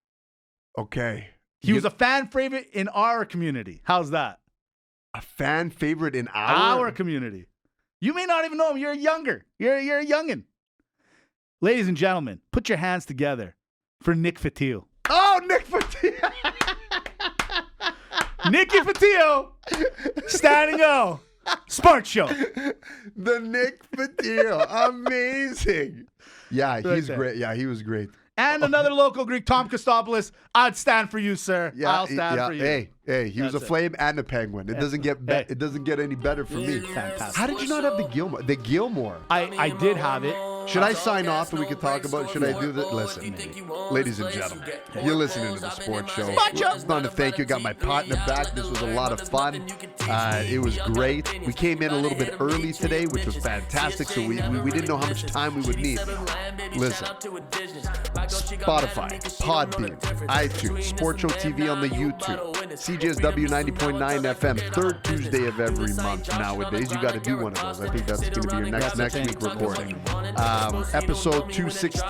Okay. He was a fan favorite in our community. How's that? A fan favorite in our community. You may not even know him. You're younger. You're a youngin'. Ladies and gentlemen, put your hands together for Nick Fatio. Oh, Nick Fatio. Nicky Fatio, standing O. Sports Show. The Nick Fatio. Amazing. Yeah, he's great. Yeah, he was great. And another local Greek, Tom Kostopoulos. I'd stand for you, sir. Yeah, I'll stand for you. Hey, he was a Flame and a Penguin. It doesn't get any better for me. Fantastic. How did you not have the Gilmour? The Gilmour. I did have it. Should I sign off and we can talk about it? Should I do that? Listen, ladies and gentlemen, you're listening to the sports show. It's not to thank you. Got my partner back. This was a lot of fun. It was great. We came in a little bit early today, which was fantastic. So we didn't know how much time we would need. Listen, Spotify, Podbean, iTunes, Sports Show TV on the YouTube, CJSW 90.9 FM, third Tuesday of every month nowadays. You got to do one of those. I think that's going to be your next week recording. Episode 266.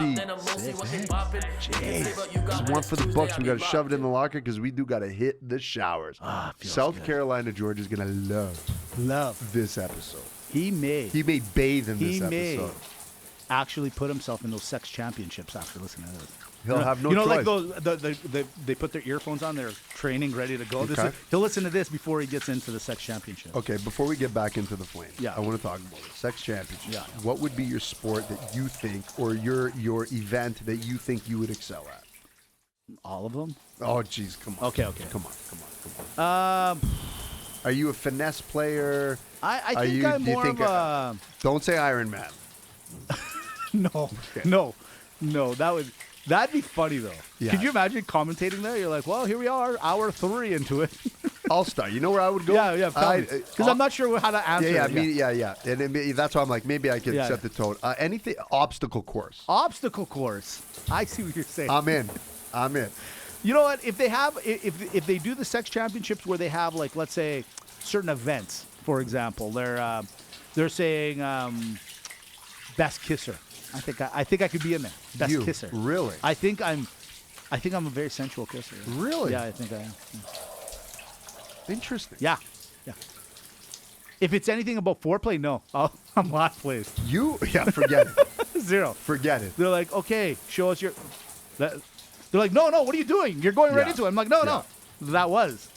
Jeez. This is one for the books. We got to shove it in the locker because we do got to hit the showers. South Carolina, Georgia is going to love this episode. He may bathe in this episode. May actually put himself in those sex championships after listening to this. He'll have no choice. Like those, they put their earphones on, they're training, ready to go. Okay. He'll listen to this before he gets into the sex championship. Okay, before we get back into the Flames, I want to talk about it. Sex championship. Yeah. What would be your sport that you think, or your event that you think you would excel at? All of them? Oh, geez, come on. Okay. Come on. Are you a finesse player? I think I'm more of a... Don't say Iron Man. No. That'd be funny, though. Yeah. Could you imagine commentating there? You're like, well, here we are, hour 3 into it. I'll start. You know where I would go? Yeah. Because I'm not sure how to answer it. Yeah. And that's why I'm like, maybe I can set the tone. Anything, obstacle course. Obstacle course. I see what you're saying. I'm in. You know what? If they have, if they do the sex championships where they have, like, let's say, certain events, for example, they're saying best kisser. I think I could be in there. Best kisser. Really? I think I'm a very sensual kisser. Really? Yeah, I think I am. Yeah. Interesting. Yeah. If it's anything about foreplay, no. I'm last place. Forget it. 0. Forget it. They're like, okay, show us your... They're like, no, what are you doing? You're going right into it. I'm like, no. That was.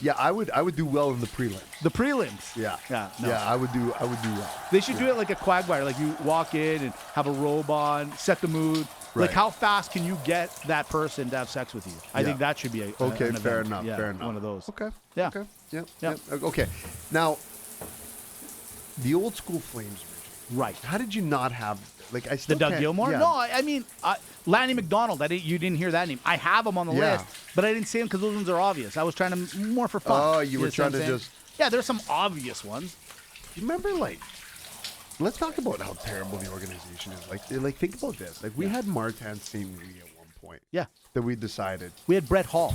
Yeah, I would do well in the prelims. The prelims. Yeah. No. Yeah, I would do well. They should do it like a Quagmire. Like you walk in and have a robe on, set the mood. Right. Like how fast can you get that person to have sex with you? I think that should be an fair event. enough. Yeah, fair enough. One of those. Okay. Yeah. Okay. Yep. Yeah. Okay. Now, the old school Flames. Right. How did you not have I still the Doug can't- Gilmour? Yeah. No, I mean Lanny McDonald. You didn't hear that name. I have him on the list, but I didn't say him because those ones are obvious. I was trying to more for fun. Oh, you were trying to just. Yeah, there's some obvious ones. You remember let's talk about how terrible the organization is. Like think about this. We had Martin St. Louis at one point. Yeah. That we decided. We had Brett Hall.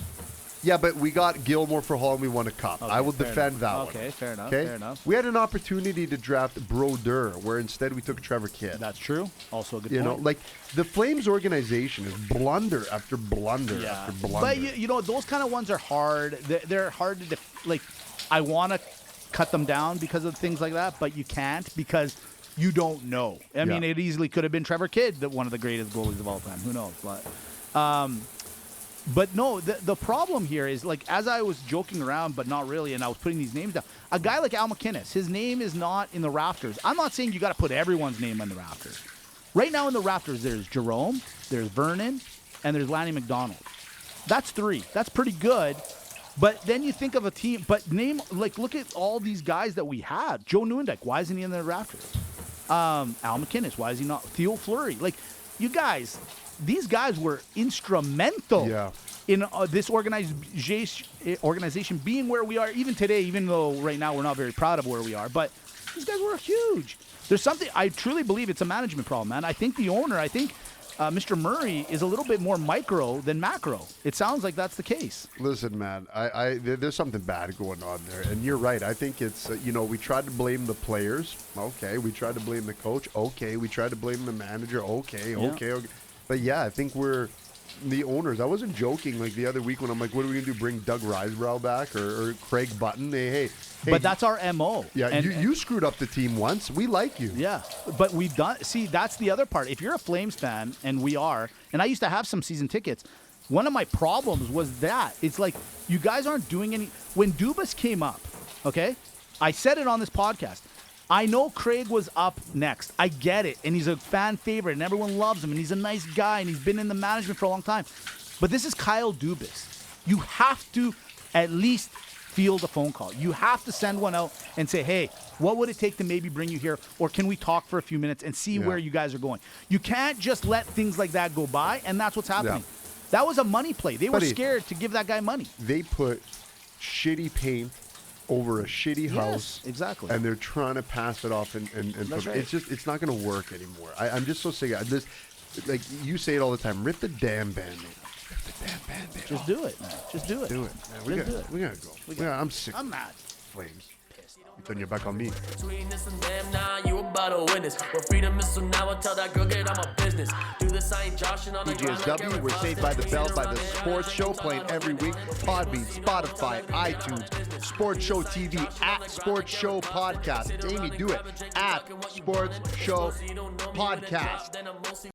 Yeah, but we got Gilmore for Hall and we won a cup. Okay, I will fair defend enough. that one. Okay, fair enough. Okay? Fair enough. We had an opportunity to draft Brodeur, where instead we took Trevor Kidd. That's true. Also a good You point. know, like the Flames organization is blunder after blunder after blunder. But you know, those kind of ones are hard. They're hard to like. I want to cut them down because of things like that, but you can't because you don't know. I mean, it easily could have been Trevor Kidd, one of the greatest goalies of all time. Who knows? But no, the problem here is, like, as I was joking around, but not really, and I was putting these names down, a guy like Al McInnes, his name is not in the rafters. I'm not saying you got to put everyone's name in the rafters. Right now in the rafters, there's Jerome, there's Vernon, and there's Lanny McDonald. That's 3. That's pretty good. But then you think of a team, but look at all these guys that we had. Joe Newendike, why isn't he in the rafters? Al McInnes, why is he not? Theo Fleury. Like, you guys, these guys were instrumental in this organization being where we are even today, even though right now we're not very proud of where we are. But these guys were huge. There's something, I truly believe it's a management problem, man. I think the owner, Mr. Murray is a little bit more micro than macro. It sounds like that's the case. Listen, man, there's something bad going on there. And you're right. I think it's, we tried to blame the players. Okay. We tried to blame the coach. Okay. We tried to blame the manager. Okay. But yeah, I think we're the owners. I wasn't joking like the other week when I'm like, what are we going to do? Bring Doug Risebrough back or Craig Button? Hey. But that's our MO. Yeah, you screwed up the team once. We like you. Yeah, but we've done. See, that's the other part. If you're a Flames fan, and we are, and I used to have some season tickets, one of my problems was that it's like you guys aren't doing any. When Dubas came up, okay, I said it on this podcast. I know Craig was up next. I get it, and he's a fan favorite, and everyone loves him, and he's a nice guy, and he's been in the management for a long time. But this is Kyle Dubas. You have to at least field a phone call. You have to send one out and say, hey, what would it take to maybe bring you here? Or can we talk for a few minutes and see where you guys are going? You can't just let things like that go by, and that's what's happening. Yeah. That was a money play. They were scared to give that guy money. They put shitty paint over a shitty house. Exactly. And they're trying to pass it off and That's right. it's not going to work anymore. I'm just so sick of this. Like you say it all the time, rip the damn Band-Aid. Rip the damn Band-Aid Just off. do it, man. Just do it. Do it. Man, we gotta go. I'm sick. I'm not. Flames. You turn your back on me. Between this and them, now you about to witness. Where freedom is, so now I tell that girl, get on my business. Do this, I ain't joshing on the ground like DJSW, we're Saved by the Bell by the Sports Show, playing every week. Podbean, Spotify, iTunes, Sports Show TV, at Sports Show Podcast. Amy, do it. At Sports Show Podcast.